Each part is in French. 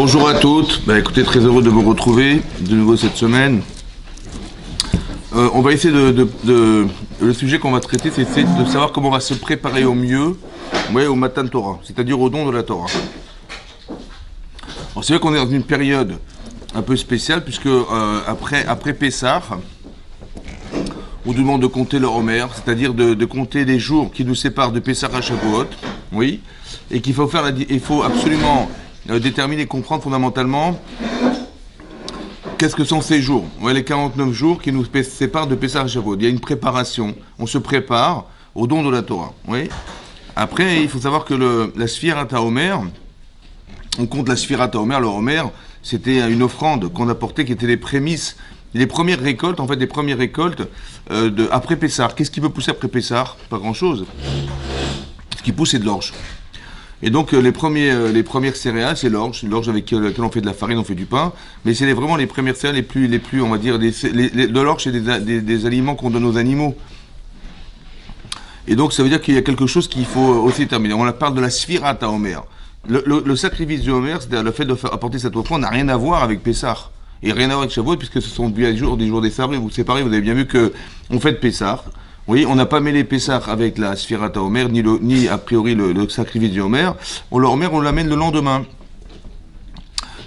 Bonjour à toutes, écoutez, très heureux de vous retrouver de nouveau cette semaine. On va essayer le sujet qu'on va traiter, c'est de savoir comment on va se préparer au mieux au Matan Torah, c'est-à-dire au don de la Torah. Alors c'est vrai qu'on est dans une période un peu spéciale, puisque après Pessah, on nous demande de compter le Homer, c'est-à-dire de compter les jours qui nous séparent de Pessah à Shavuot, oui, et qu'il faut il faut absolument déterminer, comprendre fondamentalement qu'est-ce que sont ces jours, les 49 jours qui nous séparent de Pessah à Shavuot. Il y a une préparation, on se prépare au don de la Torah, oui. Après, il faut savoir que la Sfirat HaOmer, on compte la Sfirat HaOmer, le Homer, c'était une offrande qu'on apportait qui était les prémices, les premières récoltes, après Pessah. Qu'est-ce qui peut pousser après Pessah? Pas grand-chose. Ce qui pousse, c'est de l'orge. Et donc les premières céréales, c'est l'orge avec laquelle on fait de la farine, on fait du pain, mais c'est vraiment les premières céréales les plus on va dire, de l'orge, c'est des aliments qu'on donne aux animaux. Et donc ça veut dire qu'il y a quelque chose qu'il faut aussi terminer. On parle de la Sfirat HaOmer. Le sacrifice du Homer, c'est-à-dire le fait d'apporter cette offrande, n'a rien à voir avec Pessah. Et rien à voir avec Shavuot, puisque ce sont des jours des séparés. Vous avez bien vu qu'on fête Pessah. Oui, on n'a pas mêlé Pessah avec la Sfirat HaOmer, ni a priori le sacrifice du Homer. Le Homer, on l'amène le lendemain.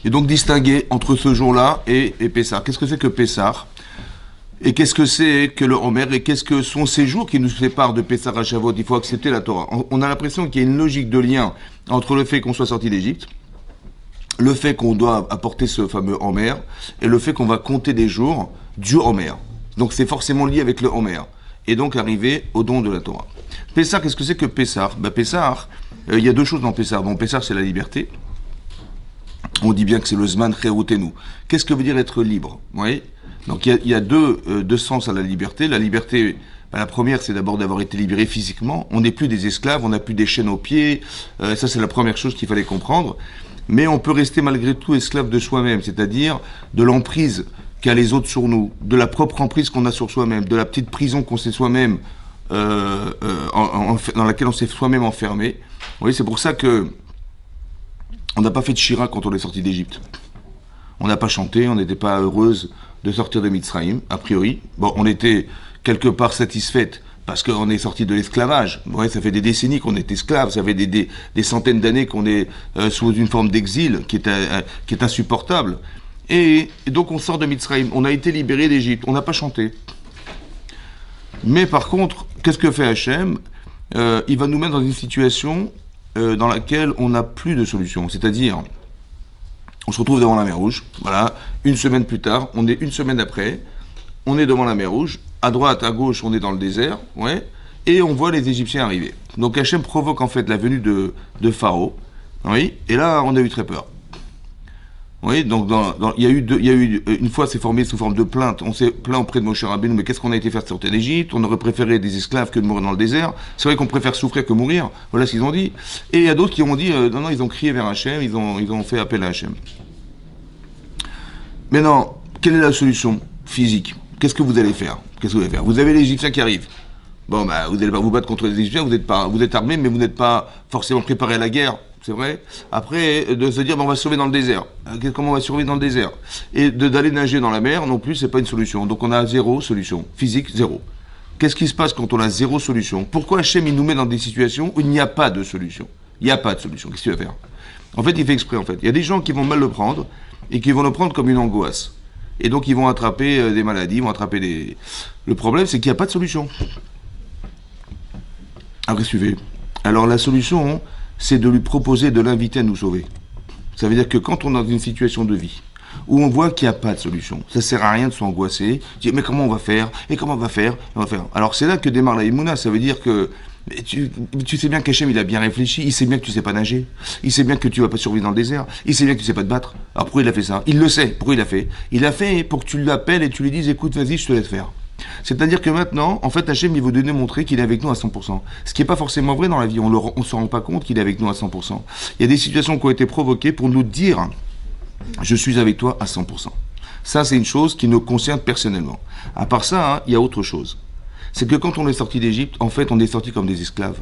Et donc distinguer entre ce jour-là et Pessah. Qu'est-ce que c'est que Pessah? Et qu'est-ce que c'est que le Homer? Et qu'est-ce que sont ces jours qui nous séparent de Pessah à Shavuot? Il faut accepter la Torah. On a l'impression qu'il y a une logique de lien entre le fait qu'on soit sorti d'Égypte, le fait qu'on doit apporter ce fameux Homer, et le fait qu'on va compter des jours du Homer. Donc c'est forcément lié avec le Homer. Et donc arriver au don de la Torah. Pessah, qu'est-ce que c'est que Pessah? Pessah, il y a deux choses dans Pessah. Bon, Pessah, c'est la liberté. On dit bien que c'est le Zman Cherutenu. Qu'est-ce que veut dire être libre? Oui. Donc il y a deux sens à la liberté. La liberté, la première, c'est d'abord d'avoir été libéré physiquement. On n'est plus des esclaves, on n'a plus des chaînes aux pieds. Ça, c'est la première chose qu'il fallait comprendre. Mais on peut rester malgré tout esclave de soi-même, c'est-à-dire de l'emprise qu'a les autres sur nous, de la propre emprise qu'on a sur soi-même, de la petite prison qu'on s'est soi-même, dans laquelle on s'est soi-même enfermé. Oui, c'est pour ça que on n'a pas fait de Shira quand on est sorti d'Égypte. On n'a pas chanté, on n'était pas heureuse de sortir de Mitzrayim, a priori. Bon, on était quelque part satisfaite parce qu'on est sorti de l'esclavage. Ouais, ça fait des décennies qu'on est esclave, ça fait des centaines d'années qu'on est sous une forme d'exil qui est insupportable. Et donc on sort de Mitzrayim, on a été libéré d'Égypte, on n'a pas chanté. Mais par contre, qu'est-ce que fait Hachem? Il va nous mettre dans une situation dans laquelle on n'a plus de solution. C'est-à-dire, on se retrouve devant la mer Rouge, voilà, une semaine plus tard, une semaine après, on est devant la mer Rouge, à droite, à gauche, on est dans le désert, ouais, et on voit les Égyptiens arriver. Donc Hachem provoque en fait la venue de Pharaon, oui, et là on a eu très peur. Oui, donc il y a eu une fois c'est formé sous forme de plainte. On s'est plaint auprès de Moshe Rabbeinu, mais qu'est-ce qu'on a été faire sortir d'Égypte? On aurait préféré des esclaves que de mourir dans le désert. C'est vrai qu'on préfère souffrir que mourir. Voilà ce qu'ils ont dit. Et il y a d'autres qui ont dit non, ils ont crié vers Hachem, ils ont fait appel à Hachem. Maintenant, quelle est la solution physique? Qu'est-ce que vous allez faire? Vous avez les Égyptiens qui arrivent. Bon, vous n'allez pas vous battre contre les Égyptiens. Vous êtes armés, mais vous n'êtes pas forcément préparés à la guerre. C'est vrai. Après, de se dire, on va se sauver dans le désert. Comment on va survivre dans le désert? Et d'aller nager dans la mer, non plus, c'est pas une solution. Donc on a zéro solution. Physique, zéro. Qu'est-ce qui se passe quand on a zéro solution? Pourquoi Hachem, il nous met dans des situations où il n'y a pas de solution? Il n'y a pas de solution. Qu'est-ce qu'il va faire? En fait, il fait exprès, en fait. Il y a des gens qui vont mal le prendre et qui vont le prendre comme une angoisse. Et donc, ils vont attraper des maladies, ils vont attraper des... Le problème, c'est qu'il n'y a pas de solution. Après, suivez. Alors, la solution, c'est de lui proposer de l'inviter à nous sauver. Ça veut dire que quand on est dans une situation de vie où on voit qu'il n'y a pas de solution, ça ne sert à rien de s'angoisser, dire mais comment on va faire? Et comment on va faire? Alors c'est là que démarre la Emouna, ça veut dire que tu sais bien qu'Hachem il a bien réfléchi, il sait bien que tu ne sais pas nager, il sait bien que tu ne vas pas survivre dans le désert, il sait bien que tu ne sais pas te battre. Alors pourquoi il a fait ça? Il le sait, pourquoi il l'a fait? Il l'a fait pour que tu l'appelles et tu lui dises écoute vas-y je te laisse faire. C'est-à-dire que maintenant, en fait, Hachem, il veut donner montrer qu'il est avec nous à 100%. Ce qui n'est pas forcément vrai dans la vie, on ne se rend pas compte qu'il est avec nous à 100%. Il y a des situations qui ont été provoquées pour nous dire « Je suis avec toi à 100%. » Ça, c'est une chose qui nous concerne personnellement. À part ça, il y a autre chose. C'est que quand on est sorti d'Égypte, en fait, on est sorti comme des esclaves.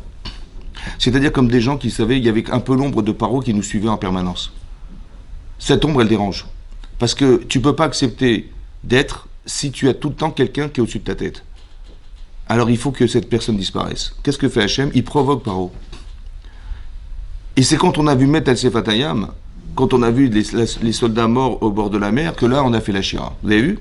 C'est-à-dire comme des gens qui savaient, il y avait un peu l'ombre de Paro qui nous suivait en permanence. Cette ombre, elle dérange. Parce que tu ne peux pas accepter d'être si tu as tout le temps quelqu'un qui est au-dessus de ta tête. Alors il faut que cette personne disparaisse. Qu'est-ce que fait Hachem? Il provoque Paro. Et c'est quand on a vu Met al-Sefatayam, quand on a vu les soldats morts au bord de la mer, que là on a fait la Shira. Vous avez vu?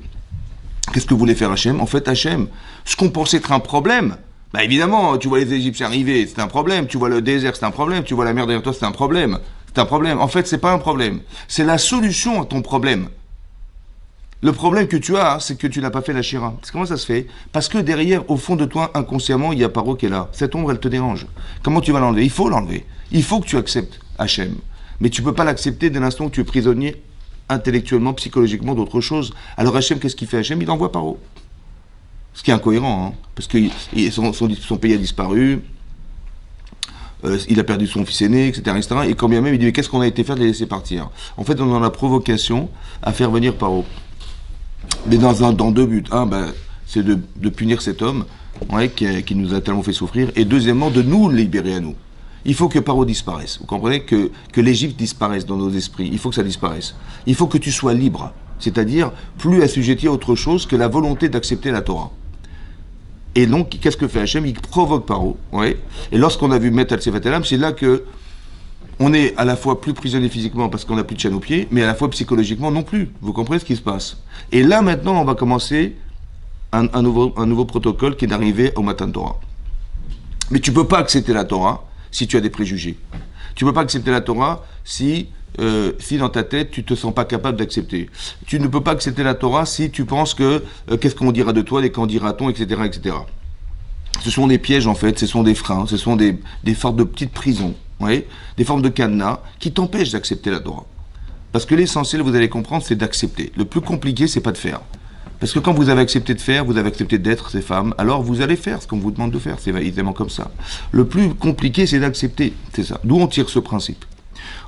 Qu'est-ce que voulait faire Hachem? En fait, Hachem, ce qu'on pensait être un problème, bah évidemment, tu vois les Égyptiens arriver, c'est un problème. Tu vois le désert, c'est un problème. Tu vois la mer derrière toi, c'est un problème. C'est un problème. En fait, c'est pas un problème. C'est la solution à ton problème. Le problème que tu as, c'est que tu n'as pas fait la Shira. Comment ça se fait? Parce que derrière, au fond de toi, inconsciemment, il y a Paro qui est là. Cette ombre, elle te dérange. Comment tu vas l'enlever? Il faut l'enlever. Il faut que tu acceptes Hachem. Mais tu ne peux pas l'accepter dès l'instant où tu es prisonnier intellectuellement, psychologiquement d'autre chose. Alors Hachem, qu'est-ce qu'il fait Hachem? Il envoie Paro. Ce qui est incohérent, hein, parce que son pays a disparu, il a perdu son fils aîné, etc., etc. Et quand bien même, il dit, mais qu'est-ce qu'on a été faire de les laisser partir? En fait, on a la provocation à faire venir Paro. Mais dans deux buts. Un, c'est de punir cet homme qui nous a tellement fait souffrir. Et deuxièmement, de nous libérer à nous. Il faut que Paro disparaisse. Vous comprenez que l'Égypte disparaisse dans nos esprits. Il faut que ça disparaisse. Il faut que tu sois libre. C'est-à-dire plus assujetti à autre chose que la volonté d'accepter la Torah. Et donc, qu'est-ce que fait Hachem? Il provoque Paro. Ouais. Et lorsqu'on a vu Met al-Sefatayam, c'est là que on est à la fois plus prisonnier physiquement parce qu'on n'a plus de chaîne aux pieds, mais à la fois psychologiquement non plus. Vous comprenez ce qui se passe? Et là, maintenant, on va commencer un nouveau protocole qui est d'arriver au Matan Torah. Mais tu ne peux pas accepter la Torah si tu as des préjugés. Tu ne peux pas accepter la Torah si dans ta tête, tu ne te sens pas capable d'accepter. Tu ne peux pas accepter la Torah si tu penses que qu'est-ce qu'on dira de toi, les qu'en dira-t-on, etc., etc. Ce sont des pièges, en fait, ce sont des freins, ce sont des formes de petites prisons, oui, des formes de cadenas qui t'empêchent d'accepter la Torah. Parce que l'essentiel, vous allez comprendre, c'est d'accepter. Le plus compliqué, c'est pas de faire. Parce que quand vous avez accepté de faire, vous avez accepté d'être ces femmes, alors vous allez faire ce qu'on vous demande de faire. C'est évidemment comme ça. Le plus compliqué, c'est d'accepter. C'est ça. D'où on tire ce principe.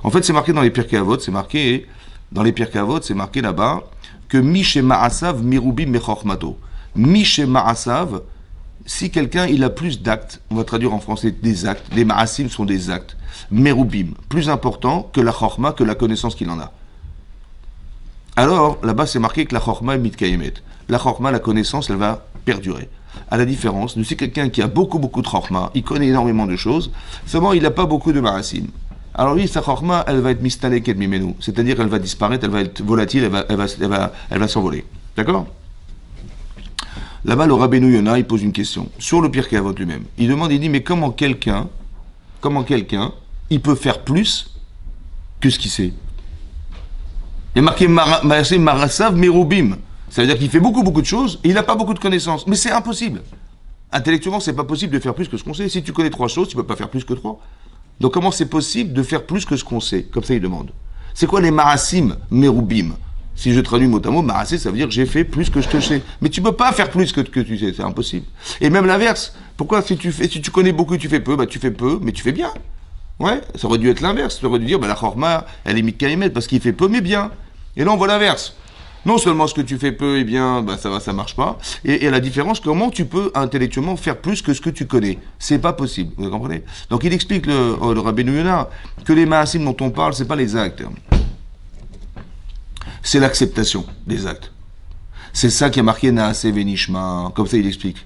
En fait, c'est marqué dans les Pirkei Avot, c'est marqué là-bas que Miche Ma'asav Mirubim Mechormato. Miche Ma'asav, si quelqu'un il a plus d'actes, on va traduire en français des actes, les Ma'asim sont des actes, Merubim, plus important que la Chorma, que la connaissance qu'il en a. Alors, là-bas, c'est marqué que la Chorma est mitkayemet. La Chorma, la connaissance, elle va perdurer. À la différence de si quelqu'un qui a beaucoup de Chorma, il connaît énormément de choses, seulement il n'a pas beaucoup de Ma'asim. Alors oui, sa chorma, elle va être mistaleket mimenu, c'est-à-dire elle va disparaître, elle va être volatile, elle va s'envoler. D'accord? Là-bas, le Rabbeinu Yonah, il pose une question sur le Pirkei Avot lui-même. Il demande, il dit, mais comment quelqu'un, il peut faire plus que ce qu'il sait? Il y a marqué Marasav Merubim. Ça veut dire qu'il fait beaucoup de choses et il n'a pas beaucoup de connaissances. Mais c'est impossible. Intellectuellement, c'est pas possible de faire plus que ce qu'on sait. Si tu connais 3 choses, tu peux pas faire plus que 3. Donc comment c'est possible de faire plus que ce qu'on sait? Comme ça il demande. C'est quoi les marasim merubim? Si je traduis mot à mot, marasé ça veut dire j'ai fait plus que je te sais. Mais tu peux pas faire plus que tu sais, c'est impossible. Et même l'inverse. Pourquoi si tu connais beaucoup et tu fais peu, tu fais peu, mais tu fais bien. Ouais, ça aurait dû être l'inverse. Ça aurait dû dire la chorma, elle est mitkayemet parce qu'il fait peu mais bien. Et là on voit l'inverse. Non seulement ce que tu fais peu, eh bien, ça marche pas. Et la différence, comment tu peux intellectuellement faire plus que ce que tu connais? C'est pas possible, vous comprenez? Donc il explique le Rabbeinu Yonah que les ma'asim dont on parle, c'est pas les actes. C'est l'acceptation des actes. C'est ça qui a marqué Naaseh Venishma, comme ça il explique.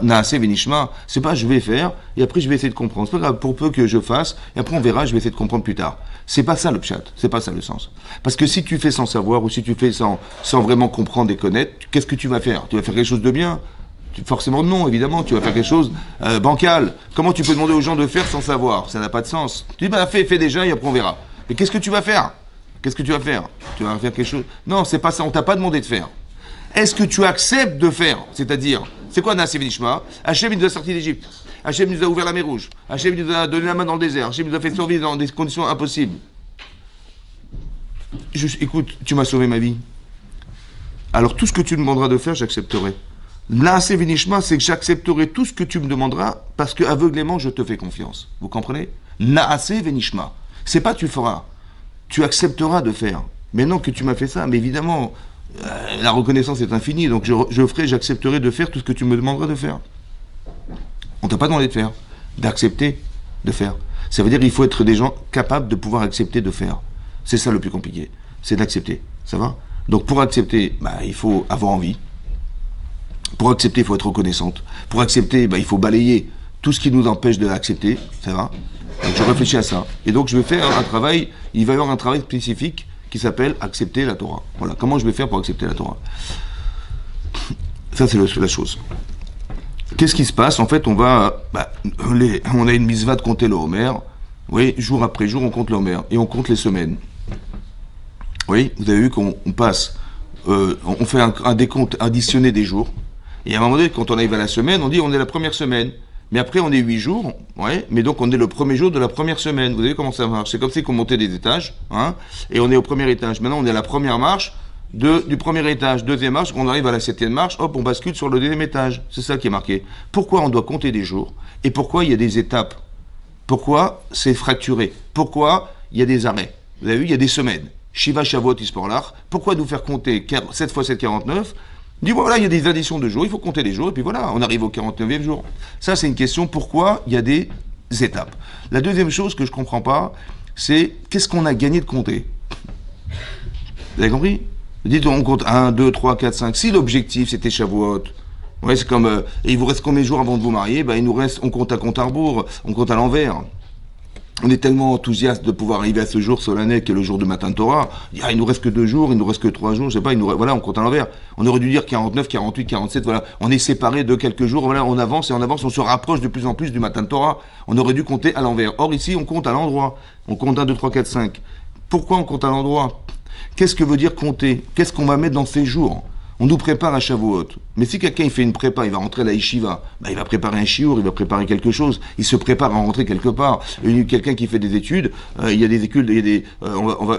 Naaseh Venishma, c'est pas je vais faire, et après je vais essayer de comprendre. C'est pas grave, pour peu que je fasse, et après on verra, je vais essayer de comprendre plus tard. C'est pas ça le pshat, c'est pas ça le sens. Parce que si tu fais sans savoir, ou si tu fais sans vraiment comprendre et connaître, qu'est-ce que tu vas faire? Tu vas faire quelque chose de bien? Forcément non, évidemment, tu vas faire quelque chose bancal. Comment tu peux demander aux gens de faire sans savoir? Ça n'a pas de sens. Tu dis, fais déjà, et après on verra. Mais qu'est-ce que tu vas faire? Qu'est-ce que tu vas faire? Tu vas faire quelque chose? Non, c'est pas ça, on t'a pas demandé de faire. Est-ce que tu acceptes de faire? C'est-à-dire, c'est quoi Naaseh Venishma? Hachem, il nous a sorti d'Égypte. Hachem nous a ouvert la mer Rouge. Hachem nous a donné la main dans le désert. Hachem nous a fait survivre dans des conditions impossibles. Écoute, tu m'as sauvé ma vie. Alors tout ce que tu me demanderas de faire, j'accepterai. Naaseh Venishma, c'est que j'accepterai tout ce que tu me demanderas parce que aveuglément, je te fais confiance. Vous comprenez? Naaseh Venishma. C'est pas tu feras. Tu accepteras de faire. Maintenant que tu m'as fait ça, mais évidemment, la reconnaissance est infinie, donc j'accepterai de faire tout ce que tu me demanderas de faire. On t'a pas demandé de faire, d'accepter de faire. Ça veut dire qu'il faut être des gens capables de pouvoir accepter de faire. C'est ça le plus compliqué. c'est d'accepter. Ça va? Donc pour accepter, il faut avoir envie. Pour accepter, il faut être reconnaissante. Pour accepter, il faut balayer tout ce qui nous empêche de l'accepter. Ça va? Donc je réfléchis à ça. Et donc je vais faire un travail, il va y avoir un travail spécifique qui s'appelle accepter la Torah. Voilà, comment je vais faire pour accepter la Torah? Ça c'est la chose. Qu'est-ce qui se passe? En fait, on a une mitzvah de compter le Homer. Oui, jour après jour, on compte le Homer. Et on compte les semaines. Oui, vous avez vu qu'on passe, on fait un décompte additionné des jours. Et à un moment donné, quand on arrive à la semaine, on dit on est la première semaine. Mais après, on est 8 jours, ouais, mais donc on est le premier jour de la première semaine. Vous savez comment ça marche? C'est comme si on montait des étages, hein, et on est au premier étage. Maintenant, on est à la première marche du premier étage. Deuxième marche, quand on arrive à la 7e marche, hop, on bascule sur le deuxième étage. C'est ça qui est marqué. Pourquoi on doit compter des jours? Et pourquoi il y a des étapes? Pourquoi c'est fracturé? Pourquoi il y a des arrêts? Vous avez vu, il y a des semaines. Shiva, Shavuot, Isporlach. Pourquoi nous faire compter 7 fois 7, 49? Dis voilà, il y a des additions de jours, il faut compter les jours, et puis voilà, on arrive au 49e jour. Ça, c'est une question, pourquoi il y a des étapes. La deuxième chose que je ne comprends pas, c'est qu'est-ce qu'on a gagné de compter? Vous avez compris? Dites, on compte 1, 2, 3, 4, 5. Si l'objectif, c'était Shavuot, ouais, c'est comme, et il vous reste combien de jours avant de vous marier? Il nous reste, on compte à compte à rebours, on compte à l'envers. On est tellement enthousiaste de pouvoir arriver à ce jour solennel qui est le jour de Matan Torah. Il nous reste que 2 jours, il nous reste que 3 jours, je sais pas, voilà, on compte à l'envers. On aurait dû dire 49, 48, 47, voilà. On est séparés de quelques jours, voilà, on avance et on avance, on se rapproche de plus en plus du Matan Torah. On aurait dû compter à l'envers. Or, ici, on compte à l'endroit. On compte 1, 2, 3, 4, 5. Pourquoi on compte à l'endroit? Qu'est-ce que veut dire compter? Qu'est-ce qu'on va mettre dans ces jours? On nous prépare à Shavuot. Mais si quelqu'un il fait une prépa, il va rentrer à la yeshiva, il va préparer un shiur, il va préparer quelque chose, il se prépare à rentrer quelque part. Quelqu'un qui fait des études, il y a des études, il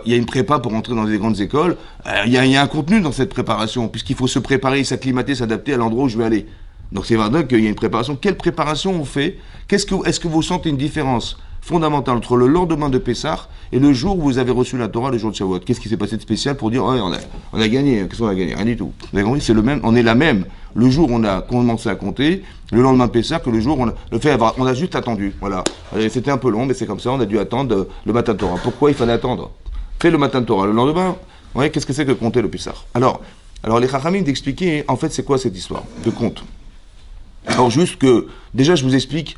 y a une prépa pour rentrer dans des grandes écoles. Il y a un contenu dans cette préparation, puisqu'il faut se préparer, s'acclimater, s'adapter à l'endroit où je vais aller. Donc c'est vrai qu'il y a une préparation. Quelle préparation on fait? Est-ce que vous sentez une différence fondamentale entre le lendemain de Pessah et le jour où vous avez reçu la Torah, le jour de Shavuot? Qu'est-ce qui s'est passé de spécial pour dire, on a gagné? Qu'est-ce qu'on a gagné? Rien du tout. Vous avez compris? C'est le même, on est la même. Le jour où on a commencé à compter, le lendemain de Pessah, que le jour où on a juste attendu. Voilà. C'était un peu long, mais c'est comme ça, on a dû attendre le matin de Torah. Pourquoi il fallait attendre? Fait le matin de Torah. Le lendemain, ouais, qu'est-ce que c'est que compter le Pessah? Alors les Chachamim d'expliquer, en fait, c'est quoi cette histoire de compte? Alors juste que, déjà je vous explique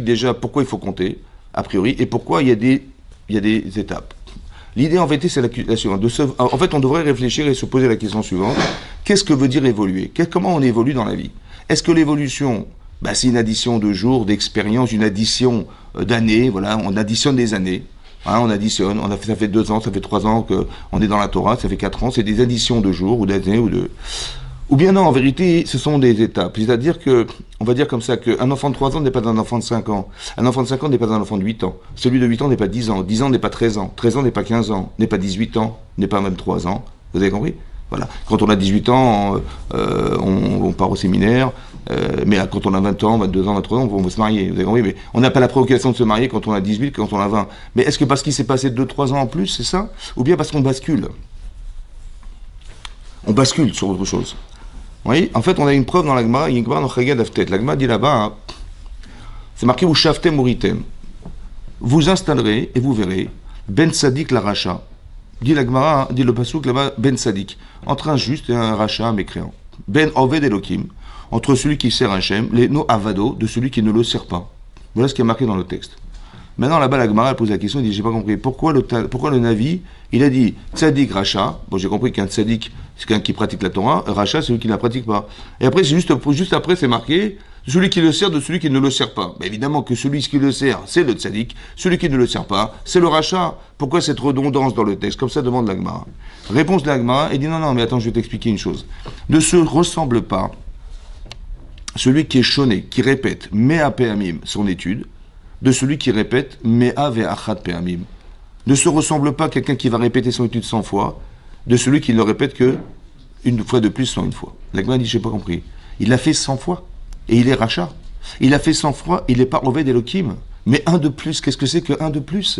déjà pourquoi il faut compter, a priori, et pourquoi il y a des étapes. L'idée en vérité c'est la suivante. En fait on devrait réfléchir et se poser la question suivante. Qu'est-ce que veut dire évoluer? Comment on évolue dans la vie? Est-ce que l'évolution, c'est une addition de jours, d'expériences, une addition d'années, voilà, on additionne des années. Hein, on additionne, ça fait 2 ans, ça fait 3 ans qu'on est dans la Torah, ça fait 4 ans, c'est des additions de jours ou d'années ou bien non, en vérité, ce sont des étapes. C'est-à-dire que, on va dire comme ça, qu'un enfant de 3 ans n'est pas un enfant de 5 ans. Un enfant de 5 ans n'est pas un enfant de 8 ans. Celui de 8 ans n'est pas 10 ans. 10 ans n'est pas 13 ans. 13 ans n'est pas 15 ans. N'est pas 18 ans. N'est pas 23 ans. Vous avez compris? Voilà. Quand on a 18 ans, on part au séminaire. Mais quand on a 20 ans, 22 ans, 23 ans, on va se marier. Vous avez compris? Mais on n'a pas la préoccupation de se marier quand on a 18, quand on a 20. Mais est-ce que parce qu'il s'est passé 2-3 ans en plus, c'est ça? Ou bien parce qu'on bascule? On bascule sur autre chose. Oui, en fait, on a une preuve dans la Gemara, il y a une Gemara dans Chagad Aftet. La Gemara dit là-bas, hein, c'est marqué ou shaftem uritem. Vous installerez et vous verrez ben sadik la racha. Dit la Gemara, dit le pasuk là-bas, ben sadik, entre un juste et un racha, un mécréant. Ben oved elokim, entre celui qui sert Hachem, les no avado, de celui qui ne le sert pas. Voilà ce qui est marqué dans le texte. Maintenant, là-bas, la Gemara pose la question, elle dit, j'ai pas compris, pourquoi le Navi, il a dit tzadik racha, bon j'ai compris qu'un tzadik, c'est quelqu'un qui pratique la Torah, racha, c'est celui qui ne la pratique pas. Et après, juste après, c'est marqué, celui qui le sert de celui qui ne le sert pas. Ben évidemment que celui qui le sert, c'est le tzadik, celui qui ne le sert pas, c'est le racha. Pourquoi cette redondance dans le texte? Comme ça demande la Gemara. Réponse de la Gemara, elle dit, non, mais attends, je vais t'expliquer une chose. Ne se ressemble pas celui qui est choné, qui répète, mea peamim, son étude, de celui qui répète Mea ve'achat pe'amim. Ne se ressemble pas à quelqu'un qui va répéter son étude 100 fois, de celui qui ne le répète que une fois de plus, 101 fois. La Gemara dit, j'ai pas compris. Il l'a fait 100 fois, et il est rachat. Il a fait 100 fois, il n'est pas Oved Elohim. Mais un de plus, qu'est-ce que c'est que un de plus?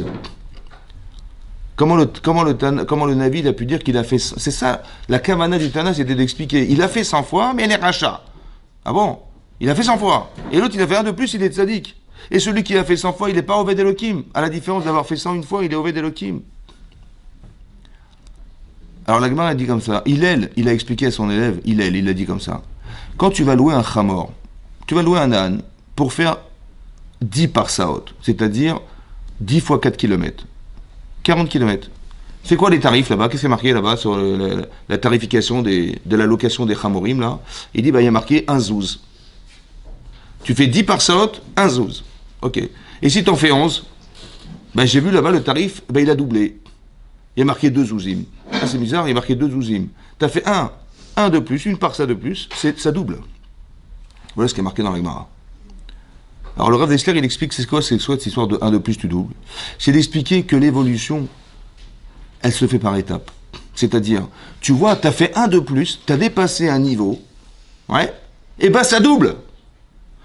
Comment le Navi il a pu dire qu'il a fait... C'est ça, la Kavana du Tana, c'était d'expliquer. Il a fait 100 fois, mais il est rachat. Ah bon? Il a fait 100 fois. Et l'autre, il a fait un de plus, il est tzaddik. Et celui qui a fait 100 fois, il n'est pas Oved Elohim. À la différence d'avoir fait 101 fois, il est Oved Elohim. Alors la Gemara a dit comme ça. Il a expliqué à son élève, il a dit comme ça. Quand tu vas louer un chamor, tu vas louer un âne pour faire 10 parsaot, c'est-à-dire 10 fois 4 km. 40 km. C'est quoi les tarifs là-bas? Qu'est-ce qui est marqué là-bas sur la tarification de la location des chamorim là? Il dit, il y a marqué un zouz. Tu fais 10 parsaot, un zouz. Ok. Et si tu en fais 11, j'ai vu là-bas le tarif, il a doublé. Il y a marqué 2 zouzim. Ah, c'est bizarre, il y a marqué 2 zouzim. Tu as fait un de plus, une parsa de plus, ça double. Voilà ce qui est marqué dans la Gemara. Alors le Rav Dessler, il explique c'est quoi cette histoire de 1 de plus, tu doubles. C'est d'expliquer que l'évolution, elle se fait par étapes. C'est-à-dire, tu vois, tu as fait 1 de plus, tu as dépassé un niveau, ouais, et ça double.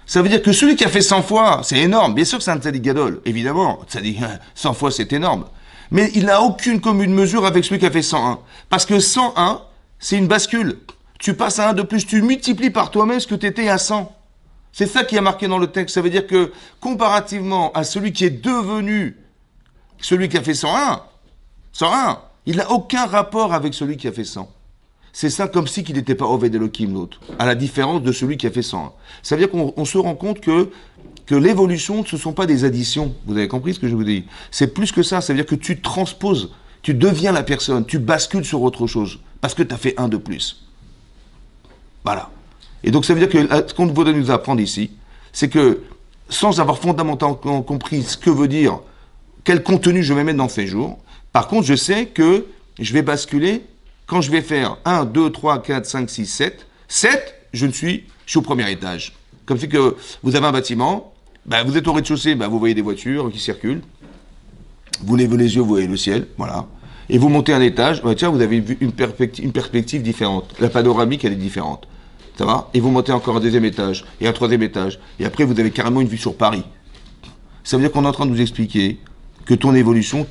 Ça veut dire que celui qui a fait 100 fois, c'est énorme. Bien sûr que c'est un tzadik gadol, évidemment. Ça dit 100 fois, c'est énorme. Mais il n'a aucune commune mesure avec celui qui a fait 101. Parce que 101, c'est une bascule. Tu passes à 1 de plus, tu multiplies par toi-même ce que tu étais à 100. C'est ça qui est marqué dans le texte. Ça veut dire que, comparativement à celui qui est devenu celui qui a fait 101, il n'a aucun rapport avec celui qui a fait 100. C'est ça comme si qu'il n'était pas Oved Elohim, l'autre, à la différence de celui qui a fait 101. Ça veut dire qu'on se rend compte que l'évolution, ce ne sont pas des additions. Vous avez compris ce que je vous dis? C'est plus que ça. Ça veut dire que tu transposes, tu deviens la personne, tu bascules sur autre chose, parce que tu as fait 1 de plus. Voilà. Et donc ça veut dire que ce qu'on voudrait nous apprendre ici, c'est que, sans avoir fondamentalement compris ce que veut dire, quel contenu je vais mettre dans ces jours, par contre, je sais que je vais basculer quand je vais faire 1, 2, 3, 4, 5, 6, 7. 7, je suis au premier étage. Comme si que vous avez un bâtiment, vous êtes au rez-de-chaussée, vous voyez des voitures qui circulent. Vous levez les yeux, vous voyez le ciel, voilà. Et vous montez un étage, tiens, vous avez une perspective différente. La panoramique, elle est différente. Ça va? Et vous montez encore un deuxième étage, et un troisième étage. Et après, vous avez carrément une vue sur Paris. Ça veut dire qu'on est en train de nous expliquer que ton évolution,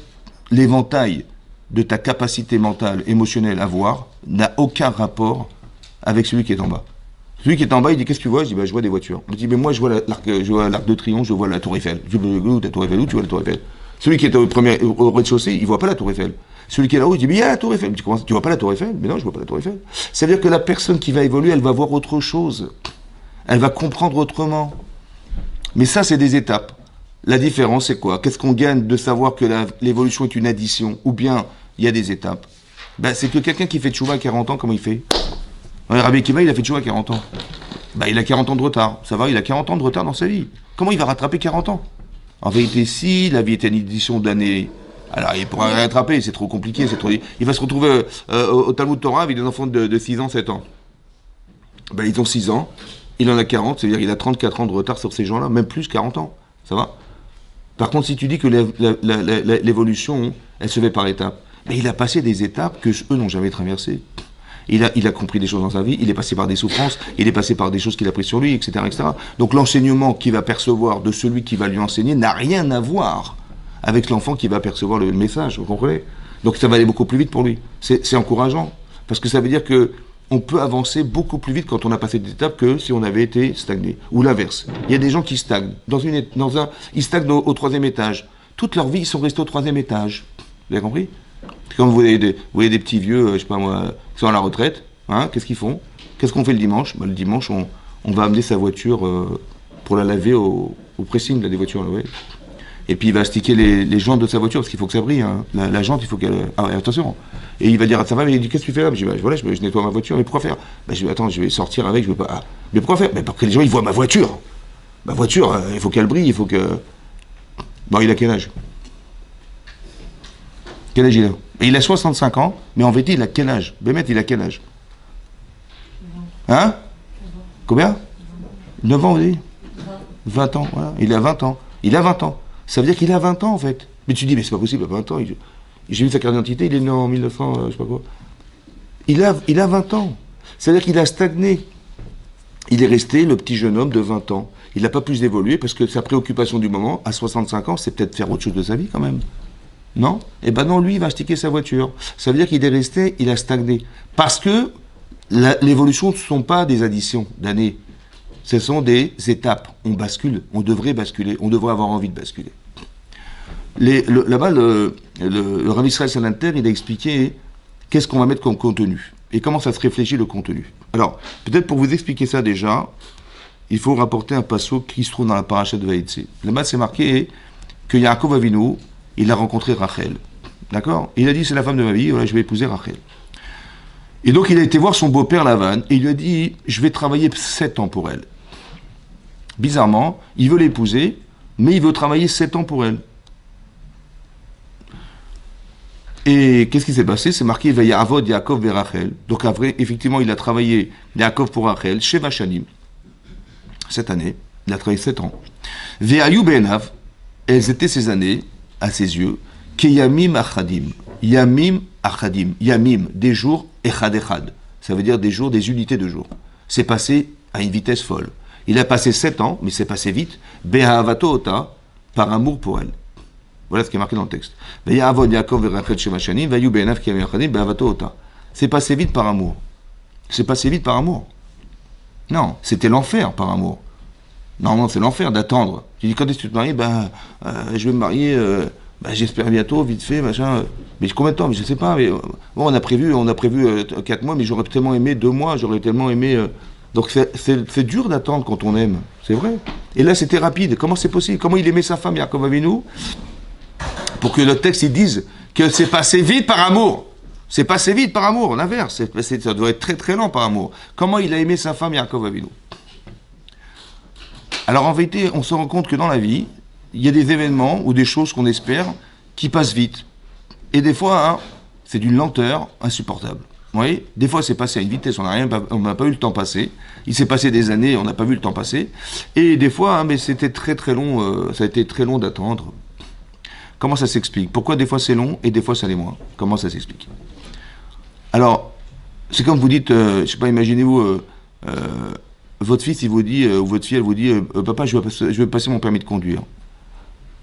l'éventail de ta capacité mentale, émotionnelle à voir, n'a aucun rapport avec celui qui est en bas. Celui qui est en bas, il dit, qu'est-ce que tu vois? Je dis, je vois des voitures. Il dit, mais moi, je vois l'Arc de Triomphe, je vois la Tour Eiffel. Je dis, où ta Tour Eiffel? Où tu vois la Tour Eiffel? Celui qui est au rez-de-chaussée, il voit pas la Tour Eiffel. Celui qui est là-haut, il dit, mais il y a la Tour Eiffel. Tu vois pas la Tour Eiffel? Mais non, je vois pas la Tour Eiffel. C'est-à-dire que la personne qui va évoluer, elle va voir autre chose. Elle va comprendre autrement. Mais ça, c'est des étapes. La différence, c'est quoi? Qu'est-ce qu'on gagne de savoir que l'évolution est une addition? Ou bien, il y a des étapes? C'est que quelqu'un qui fait tchouva à 40 ans, comment il fait? Rabbi Akiva, il a fait tchouva à 40 ans. Il a 40 ans de retard. Ça va, il a 40 ans de retard dans sa vie. Comment il va rattraper 40 ans? En vérité, si la vie était une édition d'années, alors il pourra rattraper, c'est trop compliqué, c'est trop... Il va se retrouver au Talmud Torah avec des enfants de 6 ans, 7 ans. Ils ont 6 ans, il en a 40, c'est-à-dire qu'il a 34 ans de retard sur ces gens-là, même plus 40 ans. Ça va? Par contre, si tu dis que l'évolution, elle se fait par étapes, il a passé des étapes que eux n'ont jamais traversées. Il a compris des choses dans sa vie, il est passé par des souffrances, il est passé par des choses qu'il a prises sur lui, etc., etc. Donc l'enseignement qu'il va percevoir de celui qui va lui enseigner n'a rien à voir avec l'enfant qui va percevoir le message, vous comprenez? Donc ça va aller beaucoup plus vite pour lui. C'est encourageant, parce que ça veut dire que on peut avancer beaucoup plus vite quand on a passé des étapes que si on avait été stagné. Ou l'inverse. Il y a des gens qui stagnent. Ils stagnent au 3e étage. Toute leur vie, ils sont restés au 3e étage. Vous avez compris? Quand vous voyez des petits vieux, je sais pas moi, qui sont à la retraite, qu'est-ce qu'ils font? Qu'est-ce qu'on fait le dimanche? Le dimanche, on va amener sa voiture pour la laver au pressing des voitures lavées. Et puis il va sticker les jantes de sa voiture, parce qu'il faut que ça brille. La jante, il faut qu'elle... Ah, attention. Et il va dire à sa femme, il dit, qu'est-ce que tu fais là? Je dis, voilà, je nettoie ma voiture, mais pourquoi faire? Je dis, attends, je vais sortir avec, je veux pas... Ah. Mais pourquoi faire? Pour que les gens, ils voient ma voiture. Ma voiture, il faut qu'elle brille, il faut que... Bon, il a quel âge? Quel âge il a? Et il a 65 ans, mais en vérité, il a quel âge? Bémet, il a quel âge? Hein? Combien? 9 ans, vous dites? 20 ans, voilà. Il a 20 ans. Il a 20 ans. Ça veut dire qu'il a 20 ans, en fait. Mais tu dis, mais c'est pas possible, il a 20 ans. J'ai vu sa carte d'identité, il est né en 1900, je sais pas quoi. Il a 20 ans. C'est-à-dire qu'il a stagné. Il est resté le petit jeune homme de 20 ans. Il n'a pas plus évolué parce que sa préoccupation du moment, à 65 ans, c'est peut-être faire autre chose de sa vie, quand même. Non? Eh ben non, lui, il va sticker sa voiture. Ça veut dire qu'il est resté, il a stagné. Parce que l'évolution ne sont pas des additions d'années. Ce sont des étapes. On bascule, on devrait basculer, on devrait avoir envie de basculer. Là-bas, le Rav Israël Salanter, il a expliqué qu'est-ce qu'on va mettre comme contenu et comment ça se réfléchit le contenu. Alors, peut-être pour vous expliquer ça déjà, il faut rapporter un passo qui se trouve dans la paracha de Vaïtse. Là-bas, c'est marqué que Yaakov Avinu, il a rencontré Rachel. D'accord? Il a dit, c'est la femme de ma vie, voilà, je vais épouser Rachel. Et donc, il a été voir son beau-père Lavan, et il lui a dit, je vais travailler 7 ans pour elle. Bizarrement, il veut l'épouser, mais il veut travailler 7 ans pour elle. Et qu'est-ce qui s'est passé? C'est marqué, Vayavod Yaakov ve Rachel. Donc, après, effectivement, il a travaillé Yaakov pour Rachel, chez Vachanim. Cette année, il a travaillé 7 ans. Ve'ayu be'enav, elles étaient ces années, à ses yeux, Keyamim achadim. Yamim achadim. Yamim, des jours, echad echad. Ça veut dire des jours, des unités de jours. C'est passé à une vitesse folle. Il a passé 7 ans, mais c'est passé vite. Be'ahavato ota, par amour pour elle. Voilà ce qui est marqué dans le texte. Ve'yavod Yaakov ve'rachel shevashanim, ve'ayu be'enav keyamim achadim, be'ahavato ota. C'est passé vite par amour. C'est passé vite par amour. Non, c'était l'enfer par amour. Normalement, c'est l'enfer d'attendre. Tu dis, quand est-ce que tu te maries? Je vais me marier, j'espère bientôt, vite fait, machin. Mais combien de temps? Mais je sais pas. Mais, bon, on a prévu 4 mois, mais j'aurais tellement aimé 2 mois, j'aurais tellement aimé... Donc c'est dur d'attendre quand on aime, c'est vrai. Et là, c'était rapide. Comment c'est possible? Comment il aimait sa femme, Yaakov Avinu, pour que le texte il dise que c'est passé vite par amour? C'est passé vite par amour, l'inverse. Ça doit être très très lent par amour. Comment il a aimé sa femme, Yaakov Avinu? Alors en vérité, on se rend compte que dans la vie, il y a des événements ou des choses qu'on espère qui passent vite. Et des fois, hein, c'est d'une lenteur insupportable. Vous voyez? Des fois, c'est passé à une vitesse, on n'a pas eu le temps passer. Il s'est passé des années, on n'a pas vu le temps passer. Et des fois, hein, mais c'était très très long, ça a été très long d'attendre. Comment ça s'explique? Pourquoi des fois c'est long et des fois ça l'est moins? Comment ça s'explique? Alors, c'est comme vous dites, je ne sais pas, imaginez-vous, votre fils, il vous dit, ou votre fille, elle vous dit, papa, je vais passer mon permis de conduire.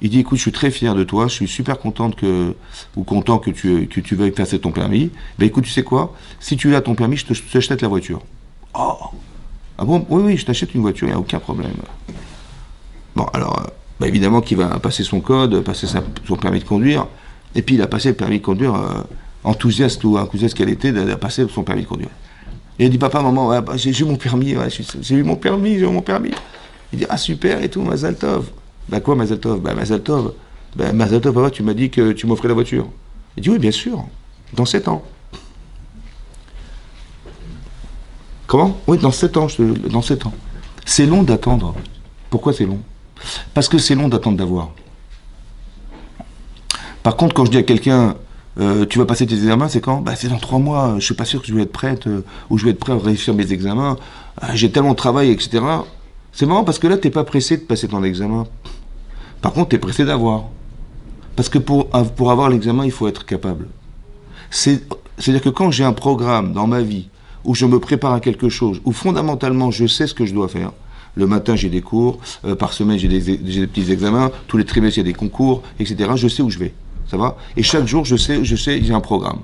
Il dit, écoute, je suis très fier de toi, je suis super content que tu veuilles passer ton permis. Ben écoute, tu sais quoi? Si tu as ton permis, je t'achète la voiture. Oh! Ah bon? Oui, je t'achète une voiture, il n'y a aucun problème. Bon, alors, évidemment qu'il va passer son code, passer son permis de conduire, et puis il a passé le permis de conduire, enthousiaste qu'elle était, de passer son permis de conduire. Et il dit, papa, maman, ouais, j'ai eu mon permis, ouais, j'ai eu mon permis. Il dit, ah super et tout, Mazal Tov. Bah quoi, Mazal Tov? Mazal Tov, papa, tu m'as dit que tu m'offrais la voiture. Il dit, oui, bien sûr, dans 7 ans. Comment? Oui, dans 7 ans, dans 7 ans. C'est long d'attendre. Pourquoi c'est long? Parce que c'est long d'attendre d'avoir. Par contre, quand je dis à quelqu'un, tu vas passer tes examens, c'est quand? C'est dans 3 mois, je suis pas sûr que je vais être prête, ou je vais être prêt à réussir mes examens, j'ai tellement de travail, etc. C'est marrant parce que là, t'es pas pressé de passer ton examen. Par contre, t'es pressé d'avoir. Parce que pour avoir l'examen, il faut être capable. C'est-à-dire que quand j'ai un programme dans ma vie, où je me prépare à quelque chose, où fondamentalement, je sais ce que je dois faire, le matin, j'ai des cours, par semaine, j'ai des petits examens, tous les trimestres, il y a des concours, etc. Je sais où je vais. Ça va? Et chaque jour, je sais, j'ai un programme.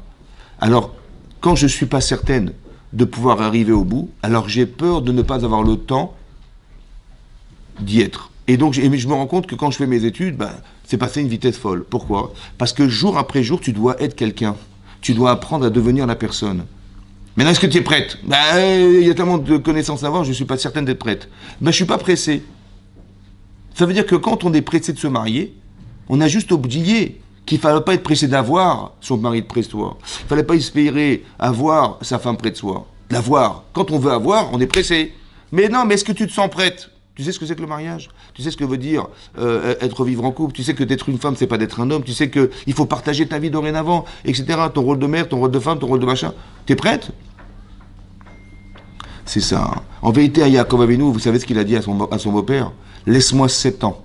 Alors, quand je ne suis pas certaine de pouvoir arriver au bout, alors j'ai peur de ne pas avoir le temps d'y être. Et donc, je me rends compte que quand je fais mes études, c'est passé à une vitesse folle. Pourquoi? Parce que jour après jour, tu dois être quelqu'un. Tu dois apprendre à devenir la personne. Maintenant, est-ce que tu es prête? Il y a tellement de connaissances à avoir, je ne suis pas certaine d'être prête. Je ne suis pas pressé. Ça veut dire que quand on est pressé de se marier, on a juste oublié qu'il ne fallait pas être pressé d'avoir son mari près de soi. Il ne fallait pas espérer avoir sa femme près de soi. L'avoir. Quand on veut avoir, on est pressé. Mais non, mais est-ce que tu te sens prête? Tu sais ce que c'est que le mariage? Tu sais ce que veut dire vivre en couple? Tu sais que d'être une femme, c'est pas d'être un homme? Tu sais qu'il faut partager ta vie dorénavant, etc. Ton rôle de mère, ton rôle de femme, ton rôle de machin. T'es prête? C'est ça. Hein. En vérité, à Yaakov Avinu, vous savez ce qu'il a dit à son beau-père? Laisse-moi 7 ans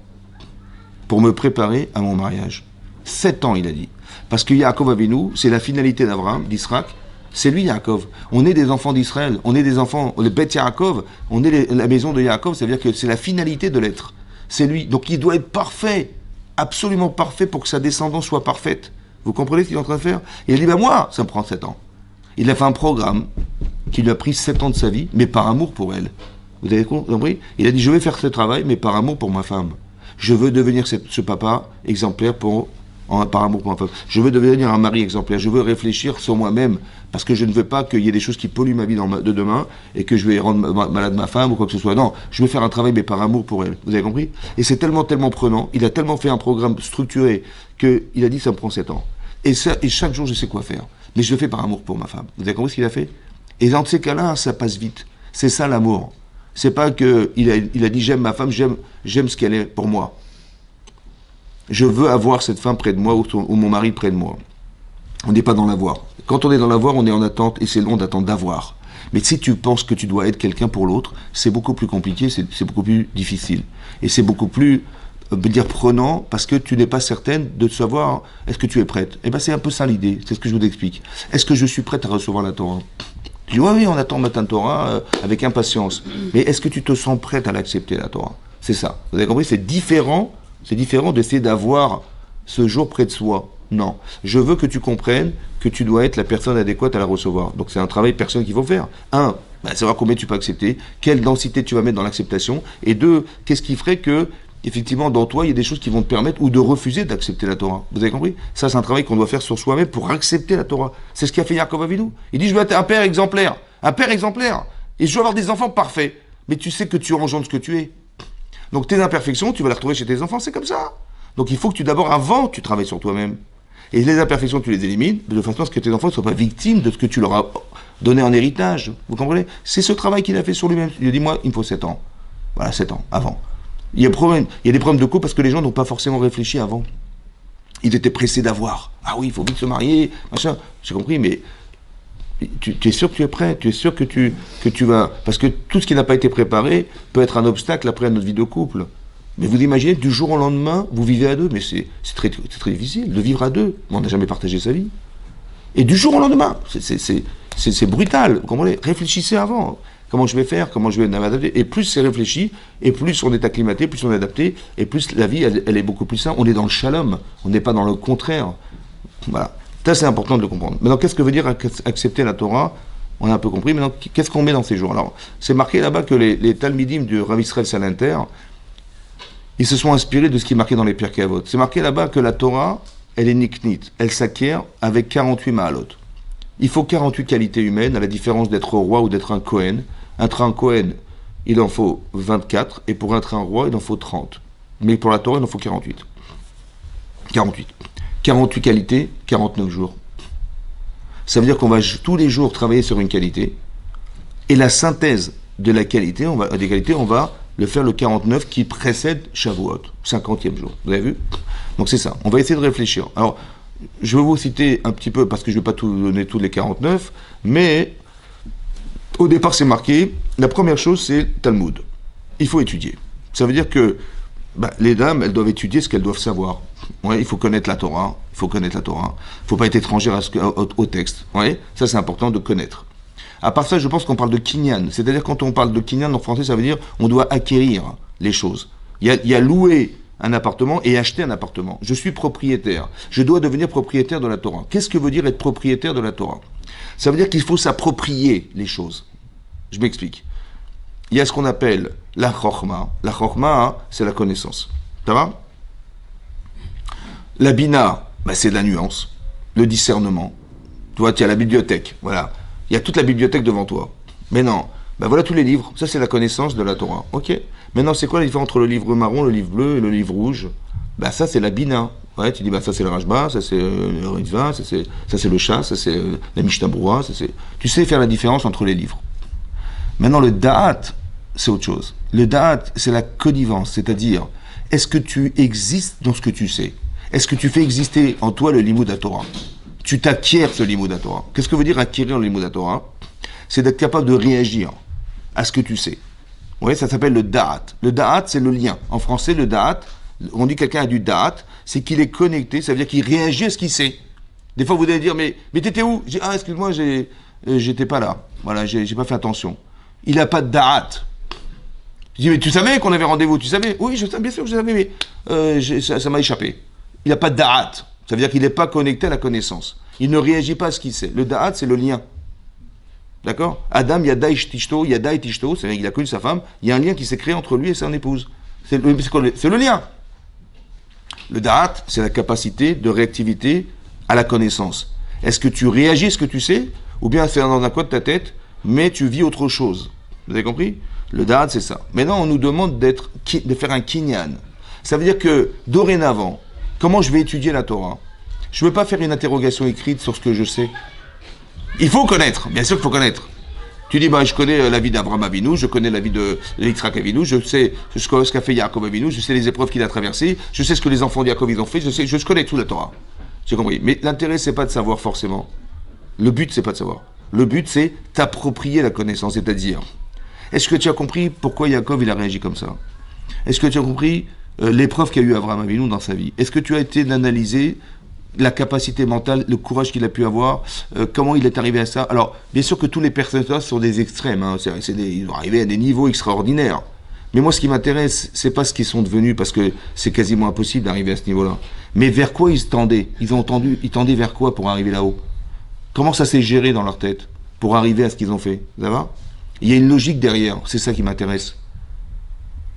pour me préparer à mon mariage. 7 ans, il a dit. Parce que Yaakov Avinu, c'est la finalité d'Abraham, d'Israël. C'est lui, Yaakov. On est des enfants d'Israël. On est des enfants, le Beth Yaakov. On est la maison de Yaakov. Ça veut dire que c'est la finalité de l'être. C'est lui. Donc il doit être parfait. Absolument parfait pour que sa descendance soit parfaite. Vous comprenez ce qu'il est en train de faire? Il a dit, moi, ça me prend 7 ans. Il a fait un programme qui lui a pris 7 ans de sa vie, mais par amour pour elle. Vous avez compris? Il a dit, je vais faire ce travail, mais par amour pour ma femme. Je veux devenir ce papa exemplaire pour par amour pour ma femme. Je veux devenir un mari exemplaire. Je veux réfléchir sur moi-même parce que je ne veux pas qu'il y ait des choses qui polluent ma vie de demain et que je vais rendre malade ma femme ou quoi que ce soit. Non, je veux faire un travail mais par amour pour elle. Vous avez compris? Et c'est tellement prenant. Il a tellement fait un programme structuré qu'il a dit ça me prend 7 ans. Et chaque jour je sais quoi faire. Mais je le fais par amour pour ma femme. Vous avez compris ce qu'il a fait? Et dans ces cas-là, ça passe vite. C'est ça l'amour. C'est pas qu'il a dit j'aime ma femme, j'aime ce qu'elle est pour moi. Je veux avoir cette femme près de moi ou mon mari près de moi. On n'est pas dans l'avoir. Quand on est dans l'avoir, on est en attente et c'est long d'attendre d'avoir. Mais si tu penses que tu dois être quelqu'un pour l'autre, c'est beaucoup plus compliqué, c'est beaucoup plus difficile. Et c'est beaucoup plus, prenant parce que tu n'es pas certaine de savoir est-ce que tu es prête. Et bien c'est un peu ça l'idée, c'est ce que je vous explique. Est-ce que je suis prête à recevoir la Torah? Tu dis oui, on attend matin Torah avec impatience. Mais est-ce que tu te sens prête à l'accepter la Torah? C'est ça. Vous avez compris? C'est différent d'essayer d'avoir ce jour près de soi. Non. Je veux que tu comprennes que tu dois être la personne adéquate à la recevoir. Donc c'est un travail personnel qu'il faut faire. Savoir combien tu peux accepter, quelle densité tu vas mettre dans l'acceptation, et 2, qu'est-ce qui ferait que, effectivement, dans toi, il y a des choses qui vont te permettre ou de refuser d'accepter la Torah. Vous avez compris? Ça, c'est un travail qu'on doit faire sur soi-même pour accepter la Torah. C'est ce qu'a fait Yaakov Avinu. Il dit, je veux être un père exemplaire. Un père exemplaire. Et je veux avoir des enfants parfaits. Mais tu sais que tu engendres ce que tu es. Donc tes imperfections, tu vas les retrouver chez tes enfants, c'est comme ça. Donc il faut que avant, tu travailles sur toi-même. Et les imperfections, tu les élimines, de façon à ce que tes enfants ne soient pas victimes de ce que tu leur as donné en héritage. Vous comprenez? C'est ce travail qu'il a fait sur lui-même. Il a dit, moi, il me faut 7 ans. Voilà, 7 ans, avant. Il y a des problèmes de couple parce que les gens n'ont pas forcément réfléchi avant. Ils étaient pressés d'avoir. Ah oui, il faut vite se marier, machin. J'ai compris, mais tu es sûr que tu es prêt, tu es sûr que tu vas... Parce que tout ce qui n'a pas été préparé peut être un obstacle après à notre vie de couple. Mais vous imaginez, du jour au lendemain, vous vivez à deux, mais c'est très difficile de vivre à deux. On n'a jamais partagé sa vie. Et du jour au lendemain, c'est brutal. Vous comprenez? Réfléchissez avant. Comment je vais faire, comment je vais m'adapter. Et plus c'est réfléchi, et plus on est acclimaté, plus on est adapté, et plus la vie, elle est beaucoup plus simple. On est dans le shalom, on n'est pas dans le contraire. Voilà. Ça, c'est important de le comprendre. Maintenant, qu'est-ce que veut dire accepter la Torah? On a un peu compris. Maintenant, qu'est-ce qu'on met dans ces jours? Alors, c'est marqué là-bas que les Talmidim du Rav Israël Salanter, ils se sont inspirés de ce qui est marqué dans les Pirkei Avot. C'est marqué là-bas que la Torah, elle est niknit, elle s'acquiert avec 48 ma'alot. Il faut 48 qualités humaines, à la différence d'être roi ou d'être un Kohen. Être un Kohen, il en faut 24, et pour être un roi, il en faut 30. Mais pour la Torah, il en faut 48. 48 qualités, 49 jours. Ça veut dire qu'on va tous les jours travailler sur une qualité, et la synthèse de la qualité, on va le faire le 49 qui précède Shavuot, 50e jour. Vous avez vu? Donc c'est ça. On va essayer de réfléchir. Alors, je vais vous citer un petit peu, parce que je ne vais pas tout donner tous les 49, mais au départ c'est marqué, la première chose c'est Talmud. Il faut étudier. Ça veut dire que les dames, elles doivent étudier ce qu'elles doivent savoir. Ouais, il faut connaître la Torah. Il ne faut pas être étrangère au texte. Ouais, ça c'est important de connaître. À part ça, je pense qu'on parle de kinyan. C'est-à-dire quand on parle de kinyan en français, ça veut dire on doit acquérir les choses. Il y a louer un appartement et acheter un appartement. Je suis propriétaire. Je dois devenir propriétaire de la Torah. Qu'est-ce que veut dire être propriétaire de la Torah? Ça veut dire qu'il faut s'approprier les choses. Je m'explique. Il y a ce qu'on appelle la chokhma. La chokhma, c'est la connaissance. Ça va? La bina, c'est de la nuance, le discernement. Tu vois, tu as la bibliothèque, voilà. Il y a toute la bibliothèque devant toi. Mais non, voilà tous les livres. Ça, c'est la connaissance de la Torah. Ok. Maintenant, c'est quoi la différence entre le livre marron, le livre bleu et le livre rouge? Ça, c'est la bina. Ouais, tu dis, ça, c'est le Rashba, ça, c'est le Ritva, ça, c'est le Chat, ça, c'est la Mishnah Berurah, ça, c'est... Tu sais faire la différence entre les livres. Maintenant, le Da'at, c'est autre chose. Le Da'at, c'est la connivence, c'est-à-dire, est-ce que tu existes dans ce que tu sais? Est-ce que tu fais exister en toi le Limud HaTorah? Tu t'acquiers ce Limud HaTorah. Qu'est-ce que veut dire acquérir le Limud HaTorah? C'est d'être capable de réagir à ce que tu sais. Oui, ça s'appelle le Da'at. Le Da'at, c'est le lien. En français, le Da'at, on dit quelqu'un a du Da'at, c'est qu'il est connecté, ça veut dire qu'il réagit à ce qu'il sait. Des fois, vous allez dire, mais t'étais où? Excuse-moi, j'étais pas là. Voilà, j'ai pas fait attention. Il n'a pas de Da'at. Je dis, mais tu savais qu'on avait rendez-vous, tu savais? Oui, bien sûr que je savais, mais ça m'a échappé. Il n'a pas de Da'at. Ça veut dire qu'il n'est pas connecté à la connaissance. Il ne réagit pas à ce qu'il sait. Le Da'at, c'est le lien. D'accord? Adam, Yada et Tishto, Yada et Tishto, c'est-à-dire qu'il a connu sa femme, il y a un lien qui s'est créé entre lui et son épouse. C'est le lien. Le da'at, c'est la capacité de réactivité à la connaissance. Est-ce que tu réagis à ce que tu sais, ou bien c'est dans un coin de ta tête, mais tu vis autre chose? Vous avez compris? Le da'at, c'est ça. Maintenant, on nous demande de faire un kinyan. Ça veut dire que, dorénavant, comment je vais étudier la Torah? Je ne veux pas faire une interrogation écrite sur ce que je sais. Il faut connaître, bien sûr qu'il faut connaître. Tu dis, je connais la vie d'Abraham Avinu, je connais la vie de Yitzhak Avinu, je sais ce qu'a fait Yaakov Avinu, je sais les épreuves qu'il a traversées, je sais ce que les enfants de Yaakov ils ont fait, je connais tout la Torah. J'ai compris. Mais l'intérêt, c'est pas de savoir forcément. Le but, c'est pas de savoir. Le but, c'est t'approprier la connaissance, c'est-à-dire, est-ce que tu as compris pourquoi Yaakov il a réagi comme ça? Est-ce que tu as compris l'épreuve qu'a eu Abraham Avinu dans sa vie? Est-ce que tu as été d'analyser la capacité mentale, le courage qu'il a pu avoir, comment il est arrivé à ça? Alors, bien sûr que tous les personnages sont des extrêmes, hein, ils vont arriver à des niveaux extraordinaires. Mais moi, ce qui m'intéresse, c'est pas ce qu'ils sont devenus, parce que c'est quasiment impossible d'arriver à ce niveau-là. Mais vers quoi ils se tendaient? Ils tendaient vers quoi pour arriver là-haut? Comment ça s'est géré dans leur tête pour arriver à ce qu'ils ont fait? Ça va? Il y a une logique derrière, c'est ça qui m'intéresse.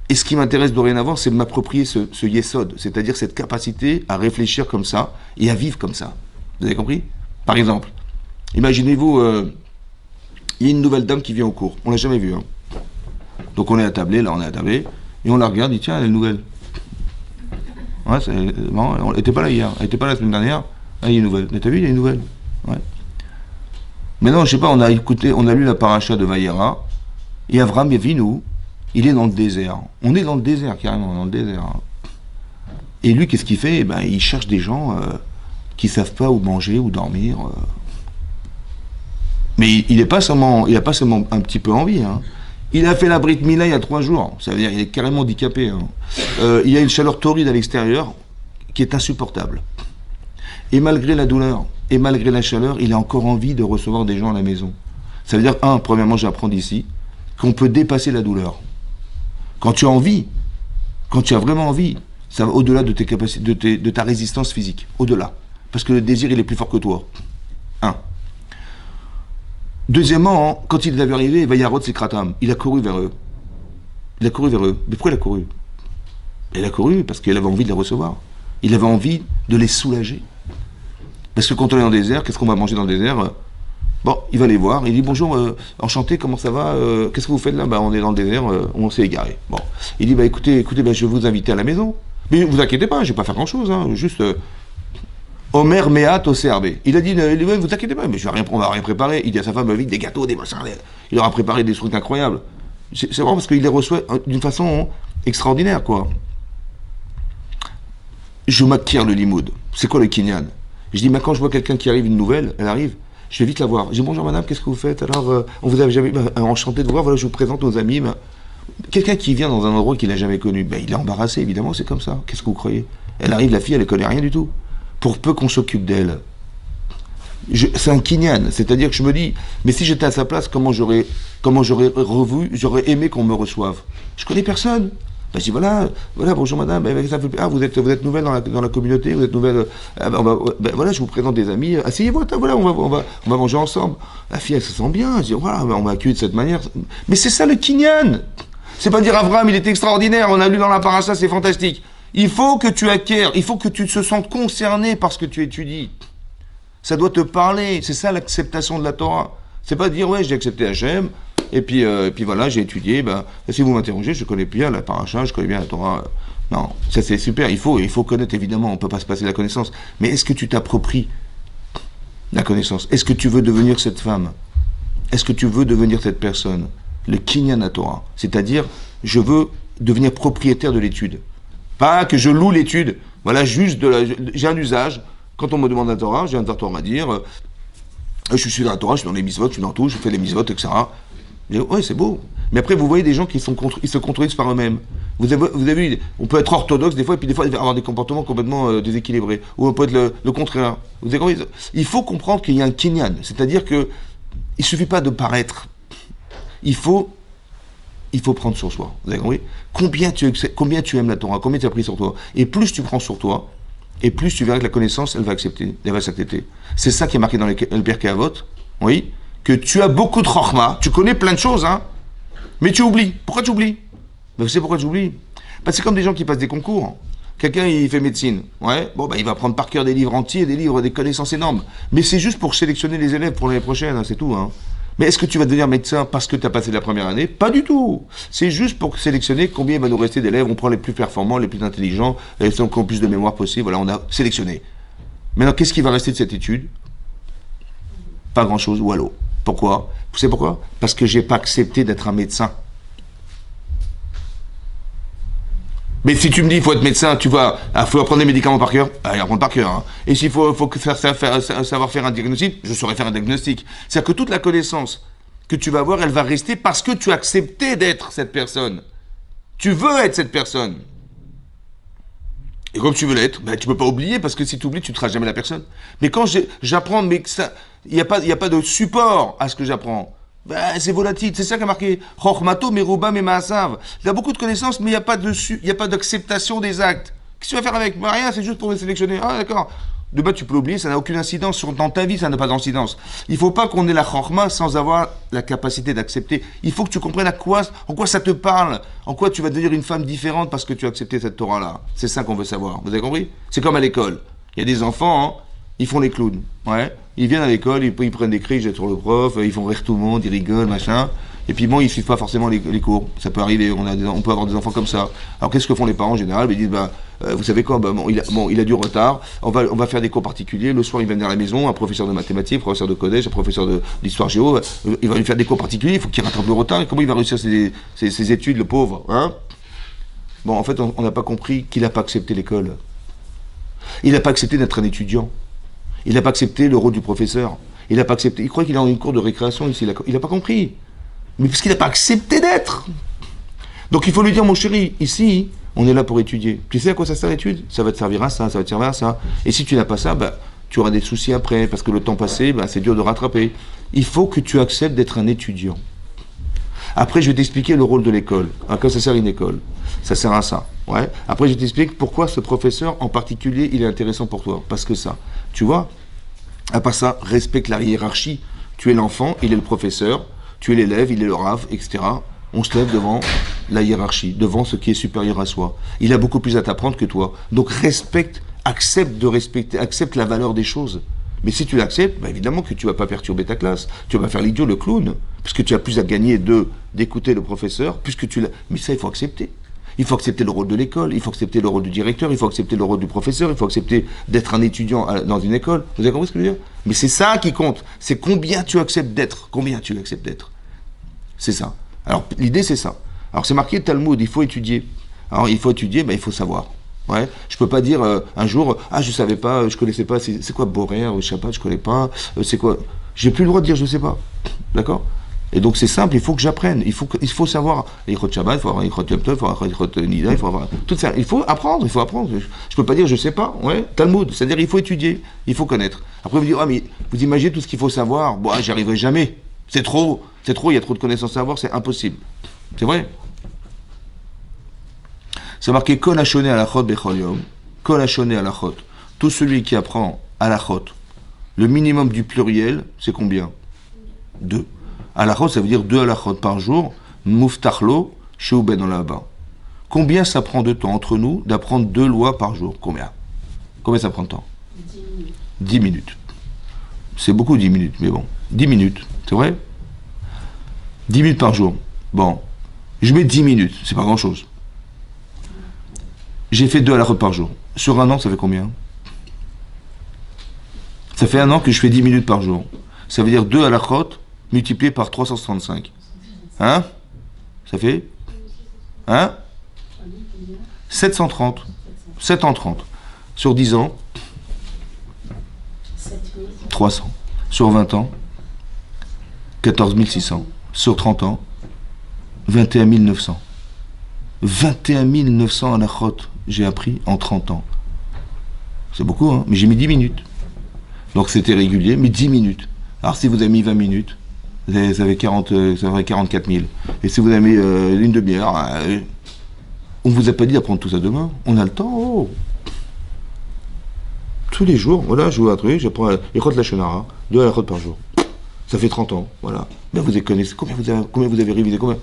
Et ce qui m'intéresse dorénavant, c'est de m'approprier ce yesod, c'est-à-dire cette capacité à réfléchir comme ça et à vivre comme ça. Vous avez compris? Par exemple, imaginez-vous, il y a une nouvelle dame qui vient au cours. On l'a jamais vue. Hein. Donc on est attablé, et on la regarde, et tiens, elle est nouvelle. Ouais, bon, elle n'était pas là hier, elle n'était pas là la semaine dernière. Ah, il y a une nouvelle. T'as vu, il y a une nouvelle. Ouais. Maintenant, je sais pas, on a lu la paracha de Vayera, et Avram Avinu, il est dans le désert. On est dans le désert, carrément, dans le désert. Et lui, qu'est-ce qu'il fait? Il cherche des gens qui ne savent pas où manger, où dormir. Mais il n'a pas seulement un petit peu envie. Hein. Il a fait la Brit Mila il y a 3 jours. Ça veut dire qu'il est carrément handicapé. Hein. Il y a une chaleur torride à l'extérieur qui est insupportable. Et malgré la douleur, et malgré la chaleur, il a encore envie de recevoir des gens à la maison. Ça veut dire, premièrement, j'apprends d'ici, qu'on peut dépasser la douleur. Quand tu as envie, quand tu as vraiment envie, ça va au-delà de tes capacités, de ta résistance physique. Au-delà. Parce que le désir, il est plus fort que toi. Deuxièmement, quand il est arrivé, Vayarot Sekratam, il a couru vers eux. Mais pourquoi il a couru? Il a couru parce qu'il avait envie de les recevoir. Il avait envie de les soulager. Parce que quand on est dans le désert, qu'est-ce qu'on va manger dans le désert? Bon, il va les voir, il dit bonjour, enchanté, comment ça va? Qu'est-ce que vous faites là? On est dans le désert, on s'est égaré. Bon, il dit écoutez, je vais vous inviter à la maison. Mais vous inquiétez pas, je vais pas faire grand-chose, hein, juste Omer Meat Oserbe. Il a dit vous inquiétez pas, mais on va rien préparer. Il dit à sa femme vite des gâteaux, des machins. Il aura préparé des trucs incroyables. C'est vraiment parce qu'il les reçoit d'une façon extraordinaire, quoi. Je m'acquiert le limoud. C'est quoi le kinyan? Je dis, quand je vois quelqu'un qui arrive, une nouvelle, elle arrive, je vais vite la voir. Je dis, bonjour madame, qu'est-ce que vous faites? Alors, on vous a jamais... enchanté de vous voir, voilà, je vous présente nos amis. Quelqu'un qui vient dans un endroit qu'il n'a jamais connu, il est embarrassé, évidemment, c'est comme ça. Qu'est-ce que vous croyez? Elle arrive, la fille, elle ne connaît rien du tout. Pour peu qu'on s'occupe d'elle. C'est un kinyan, c'est-à-dire que je me dis, mais si j'étais à sa place, comment j'aurais j'aurais aimé qu'on me reçoive? Je connais personne. Je dis voilà, bonjour madame, vous êtes nouvelle dans la communauté, vous êtes nouvelle, voilà, je vous présente des amis, asseyez-vous, voilà, on va manger ensemble. La fille, elle se sent bien, elle dit voilà, on m'a accueilli de cette manière. Mais c'est ça le kinyan. C'est pas dire Abraham, il est extraordinaire, on a lu dans la paracha, c'est fantastique. Il faut que tu acquières, il faut que tu te sentes concerné par ce que tu étudies. Ça doit te parler, c'est ça l'acceptation de la Torah. C'est pas dire ouais, j'ai accepté Hachem, et puis voilà, j'ai étudié, si vous m'interrogez, je connais bien la paracha, je connais bien la Torah. Non, ça c'est super, il faut connaître évidemment, on ne peut pas se passer de la connaissance. Mais est-ce que tu t'appropries la connaissance? Est-ce que tu veux devenir cette femme? Est-ce que tu veux devenir cette personne? Le kinyan à Torah, c'est-à-dire, je veux devenir propriétaire de l'étude. Pas que je loue l'étude, voilà, juste j'ai un usage. Quand on me demande la Torah, j'ai un Torah à dire, je suis dans la Torah, je suis dans les mitzvot, je suis dans tout, je fais les mitzvot, etc. Oui, c'est beau. Mais après, vous voyez des gens qui se contredisent par eux-mêmes. Vous avez vu, on peut être orthodoxe des fois, et puis des fois, il va avoir des comportements complètement déséquilibrés. Ou on peut être le contraire. Vous avez compris? Il faut comprendre qu'il y a un kinyan. C'est-à-dire que il suffit pas de paraître. Il faut prendre sur soi. Vous avez compris? Combien tu aimes la Torah, combien tu as pris sur toi. Et plus tu prends sur toi, et plus tu verras que la connaissance, elle va s'accepter. C'est ça qui est marqué dans le Pirkei Avot, oui, que tu as beaucoup de chokhma, tu connais plein de choses, hein, mais tu oublies. Pourquoi tu oublies? Vous savez pourquoi tu oublies? Parce que c'est comme des gens qui passent des concours. Quelqu'un, il fait médecine. Ouais. Bon, il va prendre par cœur des livres entiers, des livres, des connaissances énormes. Mais c'est juste pour sélectionner les élèves pour l'année prochaine, hein, c'est tout. Hein. Mais est-ce que tu vas devenir médecin parce que tu as passé la première année? Pas du tout. C'est juste pour sélectionner combien il va nous rester d'élèves. On prend les plus performants, les plus intelligents, les qui ont le plus de mémoire possible. Voilà, on a sélectionné. Maintenant, qu'est-ce qui va rester de cette étude? Pas grand-chose, ou allô. Pourquoi? Vous savez pourquoi? Parce que j'ai pas accepté d'être un médecin. Mais si tu me dis il faut être médecin, tu vas, faut apprendre des médicaments par cœur, il apprendre par cœur. Hein. Et s'il faut savoir faire un diagnostic, je saurais faire un diagnostic. C'est-à-dire que toute la connaissance que tu vas avoir, elle va rester parce que tu as accepté d'être cette personne. Tu veux être cette personne. Et comme tu veux l'être, tu peux pas oublier parce que si tu oublies, tu ne seras jamais la personne. Mais quand j'apprends, mais il n'y a pas de support à ce que j'apprends. C'est volatile, c'est ça qui a marqué. Chochmato, Meruba, Memasav. Il y a beaucoup de connaissances, mais il n'y a pas d'acceptation des actes. Qu'est-ce que tu vas faire avec? Rien, c'est juste pour les sélectionner. Ah, d'accord. Demain, tu peux l'oublier, ça n'a aucune incidence. Dans ta vie, ça n'a pas d'incidence. Il ne faut pas qu'on ait la chokhma sans avoir la capacité d'accepter. Il faut que tu comprennes en quoi ça te parle, en quoi tu vas devenir une femme différente parce que tu as accepté cette Torah-là. C'est ça qu'on veut savoir. Vous avez compris? C'est comme à l'école. Il y a des enfants, hein, ils font les clowns. Ouais. Ils viennent à l'école, ils prennent des cris, ils jettent sur le prof, ils font rire tout le monde, ils rigolent, machin. Et puis bon, ils suivent pas forcément les cours. Ça peut arriver, on peut avoir des enfants comme ça. Alors qu'est-ce que font les parents en général? Ils disent, vous savez quoi, il a du retard, on va faire des cours particuliers, le soir il va venir à la maison, un professeur de mathématiques, un professeur de collège, un professeur d'histoire géo, il va lui faire des cours particuliers, il faut qu'il rattrape le retard, et comment il va réussir ses études, le pauvre, hein? Bon, en fait, on n'a pas compris qu'il n'a pas accepté l'école. Il n'a pas accepté d'être un étudiant. Il n'a pas accepté le rôle du professeur. Il n'a pas accepté. Il croit qu'il est en une cour de récréation ici. Il n'a pas compris. Mais parce qu'il n'a pas accepté d'être. Donc il faut lui dire, mon chéri, ici, on est là pour étudier. Tu sais à quoi ça sert l'étude? Ça va te servir à ça, ça va te servir à ça. Et si tu n'as pas ça, tu auras des soucis après, parce que le temps passé, c'est dur de rattraper. Il faut que tu acceptes d'être un étudiant. Après, je vais t'expliquer le rôle de l'école. À quoi ça sert une école? Ça sert à ça. Ouais. Après, je t'explique pourquoi ce professeur en particulier, il est intéressant pour toi. Parce que ça. Tu vois? À part ça, respecte la hiérarchie. Tu es l'enfant, il est le professeur. Tu es l'élève, il est le rave, etc. On se lève devant la hiérarchie, devant ce qui est supérieur à soi. Il a beaucoup plus à t'apprendre que toi. Donc respecte, accepte la valeur des choses. Mais si tu l'acceptes, évidemment que tu ne vas pas perturber ta classe. Tu vas faire l'idiot, le clown, parce que tu as plus à gagner d'écouter le professeur, puisque tu l'as. Mais ça, il faut accepter. Il faut accepter le rôle de l'école, il faut accepter le rôle du directeur, il faut accepter le rôle du professeur, il faut accepter d'être un étudiant dans une école. Vous avez compris ce que je veux dire? Mais c'est ça qui compte. C'est combien tu acceptes d'être. Combien tu acceptes d'être. C'est ça. Alors, l'idée, c'est ça. Alors, c'est marqué Talmud, il faut étudier. Alors, il faut étudier, il faut savoir. Ouais. Je peux pas dire un jour, je savais pas, je connaissais pas, c'est quoi Borer ou Shabbat, je connais pas, c'est quoi. J'ai plus le droit de dire je sais pas. D'accord? Et donc c'est simple, il faut que j'apprenne, il faut savoir Yichot Shabbat, il faut avoir Yichot Yom Tov, il faut avoir Yichot Nida, il faut avoir tout ça. Il faut apprendre. Je peux pas dire je sais pas. Ouais. Talmud, c'est-à-dire il faut étudier, il faut connaître. Après vous dites mais vous imaginez tout ce qu'il faut savoir. J'y arriverai jamais. C'est trop, il y a trop de connaissances à savoir, c'est impossible. C'est vrai. C'est marqué Kol Hashoné Halachot Bechol Yom. Kol Hashoné Halachot. Tout celui qui apprend Halachot, le minimum du pluriel, c'est combien? 2. Halachot, ça veut dire 2 halachot par jour. Muftachlo, Sheuben là-bas. Combien ça prend de temps entre nous d'apprendre 2 lois par jour? Combien ça prend de temps? 10 minutes. 10 minutes. C'est beaucoup 10 minutes, mais bon. 10 minutes, c'est vrai? 10 minutes par jour. Bon. Je mets 10 minutes, c'est pas grand-chose. J'ai fait 2 halachot par jour. Sur un an, ça fait combien? Ça fait un an que je fais 10 minutes par jour. Ça veut dire 2 halachot multiplié par 365. Hein? Ça fait? Hein? 730. 730. Sur 10 ans? 300. Sur 20 ans? 14 600. Sur 30 ans? 21 900. 21 900 halachot j'ai appris en 30 ans. C'est beaucoup, hein? Mais j'ai mis 10 minutes. Donc c'était régulier, mais 10 minutes. Alors si vous avez mis 20 minutes, vous avez 44 000. Et si vous avez mis une demi-heure, on ne vous a pas dit d'apprendre tout ça demain. On a le temps. Oh. Tous les jours, voilà, je vois un truc, j'apprends Yichot la Shonara, 2 halachot par jour. Ça fait 30 ans, voilà. Ben vous connaissez, combien vous avez révisé, combien?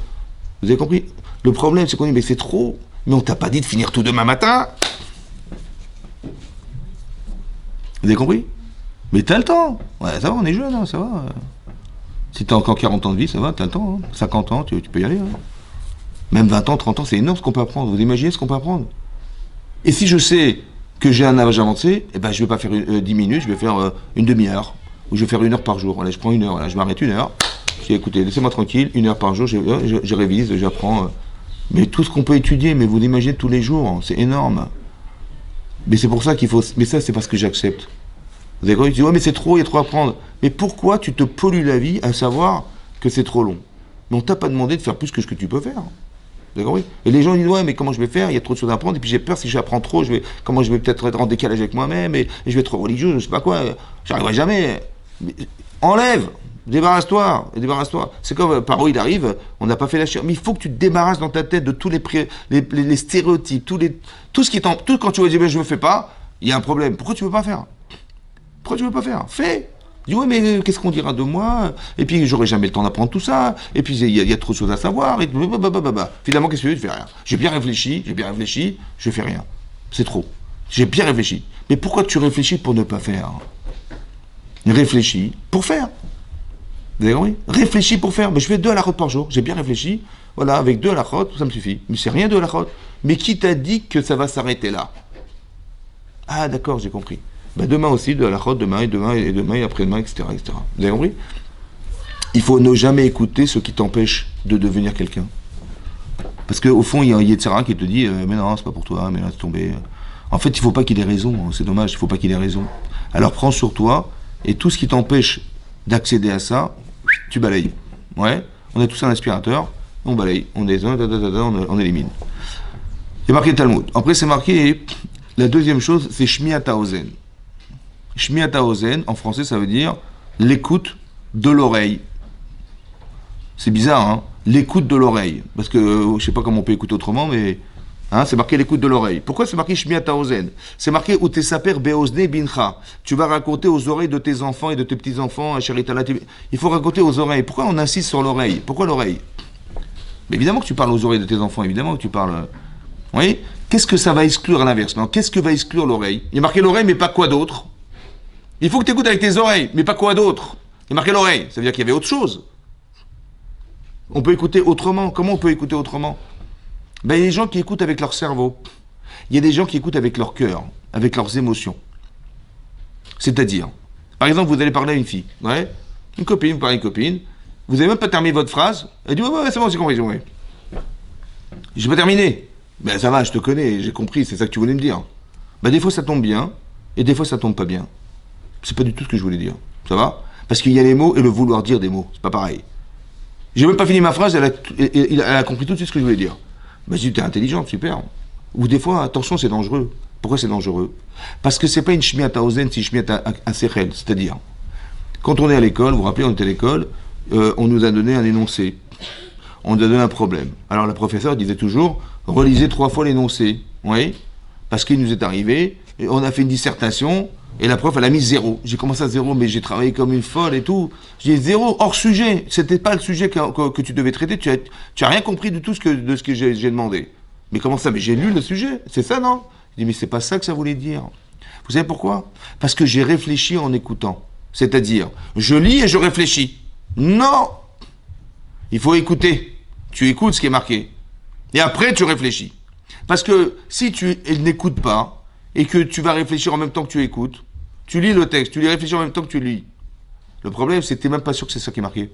Vous avez compris? Le problème, c'est qu'on dit, mais c'est trop. Mais on t'a pas dit de finir tout demain matin. Vous avez compris? Mais t'as le temps. Ouais, ça va, on est jeune, hein, ça va. Si t'as encore 40 ans de vie, ça va, t'as le temps. Hein. 50 ans, tu peux y aller. Hein. Même 20 ans, 30 ans, c'est énorme ce qu'on peut apprendre. Vous imaginez ce qu'on peut apprendre? Et si je sais que j'ai un âge avancé, eh ben, je vais pas faire 10 minutes, je vais faire une demi-heure. Ou je vais faire 1 heure par jour. Voilà, je prends 1 heure, voilà, je m'arrête 1 heure. Je dis, écoutez, laissez-moi tranquille, 1 heure par jour, je révise, j'apprends. Mais tout ce qu'on peut étudier, mais vous l'imaginez tous les jours, hein, c'est énorme. Mais c'est pour ça qu'il faut... Mais ça, c'est parce que j'accepte. Vous avez compris? Tu dis, ouais, mais c'est trop, il y a trop à apprendre. Mais pourquoi tu te pollues la vie à savoir que c'est trop long? Mais on t'a pas demandé de faire plus que ce que tu peux faire. Vous avez compris? Et les gens disent, ouais, mais comment je vais faire? Il y a trop de choses à apprendre. Et puis j'ai peur, si j'apprends trop, comment je vais peut-être être en décalage avec moi-même, et je vais être trop religieux, je sais pas quoi. J'arriverai jamais. Mais, enlève! Débarrasse-toi, débarrasse-toi. C'est comme Paro, il arrive, on n'a pas fait la chair. Mais il faut que tu te débarrasses dans ta tête de tous les stéréotypes, tout ce qui est tout quand tu vas dire, ben, je ne le fais pas, il y a un problème. Pourquoi tu ne veux pas faire? Pourquoi tu ne veux pas faire? Fais! Dis, ouais, mais qu'est-ce qu'on dira de moi? Et puis, j'aurai jamais le temps d'apprendre tout ça. Et puis, il y a trop de choses à savoir. Et finalement, qu'est-ce que tu fais? Tu fais rien. J'ai bien réfléchi, je fais rien. C'est trop. J'ai bien réfléchi. Mais pourquoi tu réfléchis pour ne pas faire? Réfléchis pour faire. Vous avez compris? Réfléchis pour faire. Mais je fais 2 halachot par jour. J'ai bien réfléchi. Voilà, avec 2 halachot, ça me suffit. Mais c'est rien 2 halachot. Mais qui t'a dit que ça va s'arrêter là? Ah, d'accord, j'ai compris. Ben, demain aussi, 2 halachot, demain, et après-demain, etc., etc. Vous avez compris? Il faut ne jamais écouter ce qui t'empêche de devenir quelqu'un. Parce qu'au fond, il y a un Yetzirah qui te dit mais non, c'est pas pour toi, mais laisse tomber. En fait, il ne faut pas qu'il ait raison. Hein. C'est dommage, il ne faut pas qu'il ait raison. Alors prends sur toi, et tout ce qui t'empêche d'accéder à ça, tu balayes. Ouais, on a tous un aspirateur, on balaye, on élimine. Il y a marqué Talmud. Après, c'est marqué, la deuxième chose, c'est Shmiat HaOzen. Shmiat HaOzen, en français, ça veut dire l'écoute de l'oreille. C'est bizarre, hein? L'écoute de l'oreille. Parce que, je ne sais pas comment on peut écouter autrement, mais hein, c'est marqué l'écoute de l'oreille. Pourquoi c'est marqué Shmiat HaOzen? C'est marqué Utesaper Beozne Bincha. Tu vas raconter aux oreilles de tes enfants et de tes petits-enfants, il faut raconter aux oreilles. Pourquoi on insiste sur l'oreille? Pourquoi l'oreille? Mais évidemment que tu parles aux oreilles de tes enfants, évidemment que tu parles. Vous voyez? Qu'est-ce que ça va exclure à l'inverse? Qu'est-ce que va exclure l'oreille? Il y a marqué l'oreille, mais pas quoi d'autre? Il faut que tu écoutes avec tes oreilles, mais pas quoi d'autre? Il y a marqué l'oreille, ça veut dire qu'il y avait autre chose. On peut écouter autrement. Comment on peut écouter autrement? Ben, il y a des gens qui écoutent avec leur cerveau. Il y a des gens qui écoutent avec leur cœur, avec leurs émotions. C'est-à-dire, par exemple, vous allez parler à une fille, ouais, une copine, vous parlez à une copine, vous n'avez même pas terminé votre phrase, elle dit ouais, c'est bon, j'ai compris, ouais. J'ai pas terminé. Ben ça va, je te connais, j'ai compris, c'est ça que tu voulais me dire. Ben des fois ça tombe bien, et des fois ça tombe pas bien. C'est pas du tout ce que je voulais dire. Ça va? Parce qu'il y a les mots et le vouloir dire des mots, c'est pas pareil. J'ai même pas fini ma phrase, elle a compris tout de suite ce que je voulais dire. Ben je dis, t'es intelligente, super. Ou des fois, attention, c'est dangereux. Pourquoi c'est dangereux? Parce que c'est pas une shmiat haozen, c'est une shmiat sechel. C'est-à-dire, quand on est à l'école, vous vous rappelez, on était à l'école, on nous a donné un énoncé. On nous a donné un problème. Alors le professeur disait toujours, relisez 3 fois l'énoncé. Oui? Parce qu'il nous est arrivé, et on a fait une dissertation, et la prof, elle a mis 0. J'ai commencé à 0, mais j'ai travaillé comme une folle et tout. J'ai 0 hors sujet. C'était pas le sujet que tu devais traiter. Tu as rien compris de tout de ce que j'ai demandé. Mais comment ça? Mais j'ai lu le sujet. C'est ça, non? Je dis, mais c'est pas ça que ça voulait dire. Vous savez pourquoi? Parce que j'ai réfléchi en écoutant. C'est-à-dire, je lis et je réfléchis. Non! Il faut écouter. Tu écoutes ce qui est marqué. Et après, tu réfléchis. Parce que si tu n'écoutes pas, et que tu vas réfléchir en même temps que tu écoutes, tu lis le texte, tu lis réfléchir en même temps que tu lis. Le problème, c'est que tu n'es même pas sûr que c'est ça qui est marqué.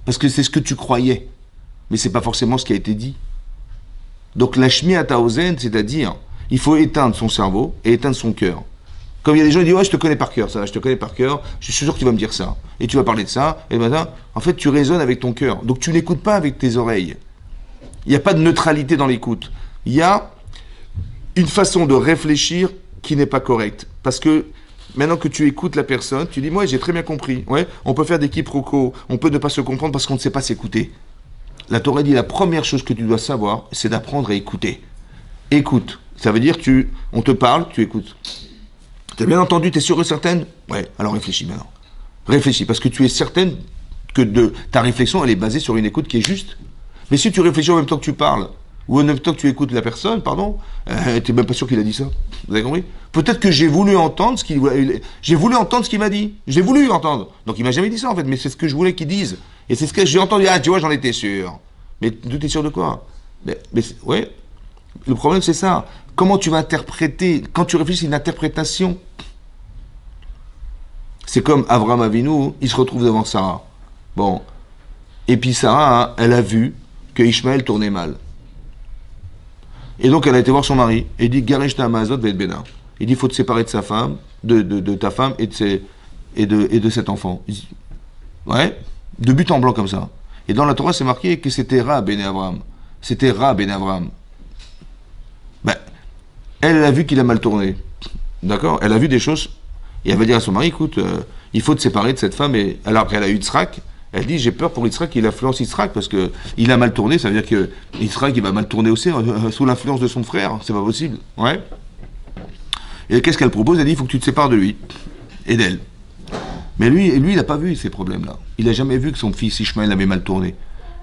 Parce que c'est ce que tu croyais. Mais ce n'est pas forcément ce qui a été dit. Donc la shmiat haozen, c'est-à-dire, il faut éteindre son cerveau et éteindre son cœur. Comme il y a des gens qui disent, ouais, je te connais par cœur, ça, je te connais par cœur, je suis sûr que tu vas me dire ça. Et tu vas parler de ça, et maintenant, en fait, tu raisonnes avec ton cœur. Donc tu n'écoutes pas avec tes oreilles. Il n'y a pas de neutralité dans l'écoute. Il y a une façon de réfléchir qui n'est pas correcte. Parce que maintenant que tu écoutes la personne, tu dis, moi j'ai très bien compris. Ouais, on peut faire des quiproquos, on peut ne pas se comprendre parce qu'on ne sait pas s'écouter. La Torah dit, la première chose que tu dois savoir, c'est d'apprendre à écouter. Écoute, ça veut dire on te parle, tu écoutes. Tu as bien entendu, tu es sûre et certaine? Ouais, alors réfléchis maintenant. Réfléchis, parce que tu es certaine que ta réflexion, elle est basée sur une écoute qui est juste. Mais si tu réfléchis en même temps que tu parles, ou en même temps que tu écoutes la personne, pardon, t'es même pas sûr qu'il a dit ça. Vous avez compris? Peut-être que j'ai voulu entendre ce qu'il m'a dit. J'ai voulu entendre. Donc il m'a jamais dit ça en fait, mais c'est ce que je voulais qu'il dise. Et c'est ce que j'ai entendu. Ah, tu vois, j'en étais sûr. Mais tu es sûr de quoi? Ouais. Le problème c'est ça. Comment tu vas interpréter? Quand tu réfléchis, c'est une interprétation. C'est comme Avraham Avinu, il se retrouve devant Sarah. Bon. Et puis Sarah, hein, elle a vu que Ishmaël tournait mal. Et donc elle a été voir son mari. Et il dit, Garesh ta Amazot va être bénin. Il dit, il faut te séparer de sa femme, de ta femme et de cet enfant. Il dit, ouais, de but en blanc comme ça. Et dans la Torah, c'est marqué que c'était Ra ben Avraham. C'était Ra ben Avraham. Ben, elle a vu qu'il a mal tourné. D'accord? Elle a vu des choses. Et elle va dire à son mari, écoute, il faut te séparer de cette femme. Et alors après, elle a eu Yitzhak. Elle dit, j'ai peur pour Yitzhak, il influence Yitzhak, parce qu'il a mal tourné, ça veut dire que Yitzhak, il va mal tourner aussi, sous l'influence de son frère. C'est pas possible. Ouais. Et qu'est-ce qu'elle propose? Elle dit, il faut que tu te sépares de lui. Et d'elle. Mais lui, il n'a pas vu ces problèmes-là. Il n'a jamais vu que son fils Ishmaël avait mal tourné.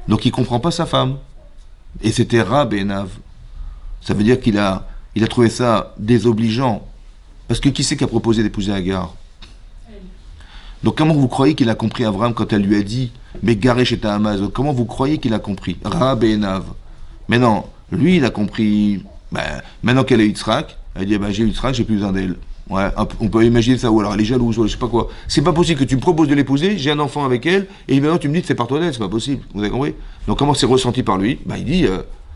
Donc il ne comprend pas sa femme. Et c'était Ra Benav. Ça veut dire qu'il a trouvé ça désobligeant. Parce que qui c'est qui a proposé d'épouser Agar? Donc comment vous croyez qu'il a compris Abraham quand elle lui a dit mais Garesh et Amazon? Comment vous croyez qu'il a compris? Ra Benav. Mais non, lui il a compris. Maintenant qu'elle est Yitzhak, elle dit j'ai Yitzhak, j'ai plus besoin d'elle. Ouais, on peut imaginer ça, ou alors elle est jalouse, ou je sais pas quoi. C'est pas possible que tu me proposes de l'épouser, j'ai un enfant avec elle, et maintenant tu me dis que c'est par toi d'elle, c'est pas possible. Vous avez compris? Donc comment c'est ressenti par lui? Il dit,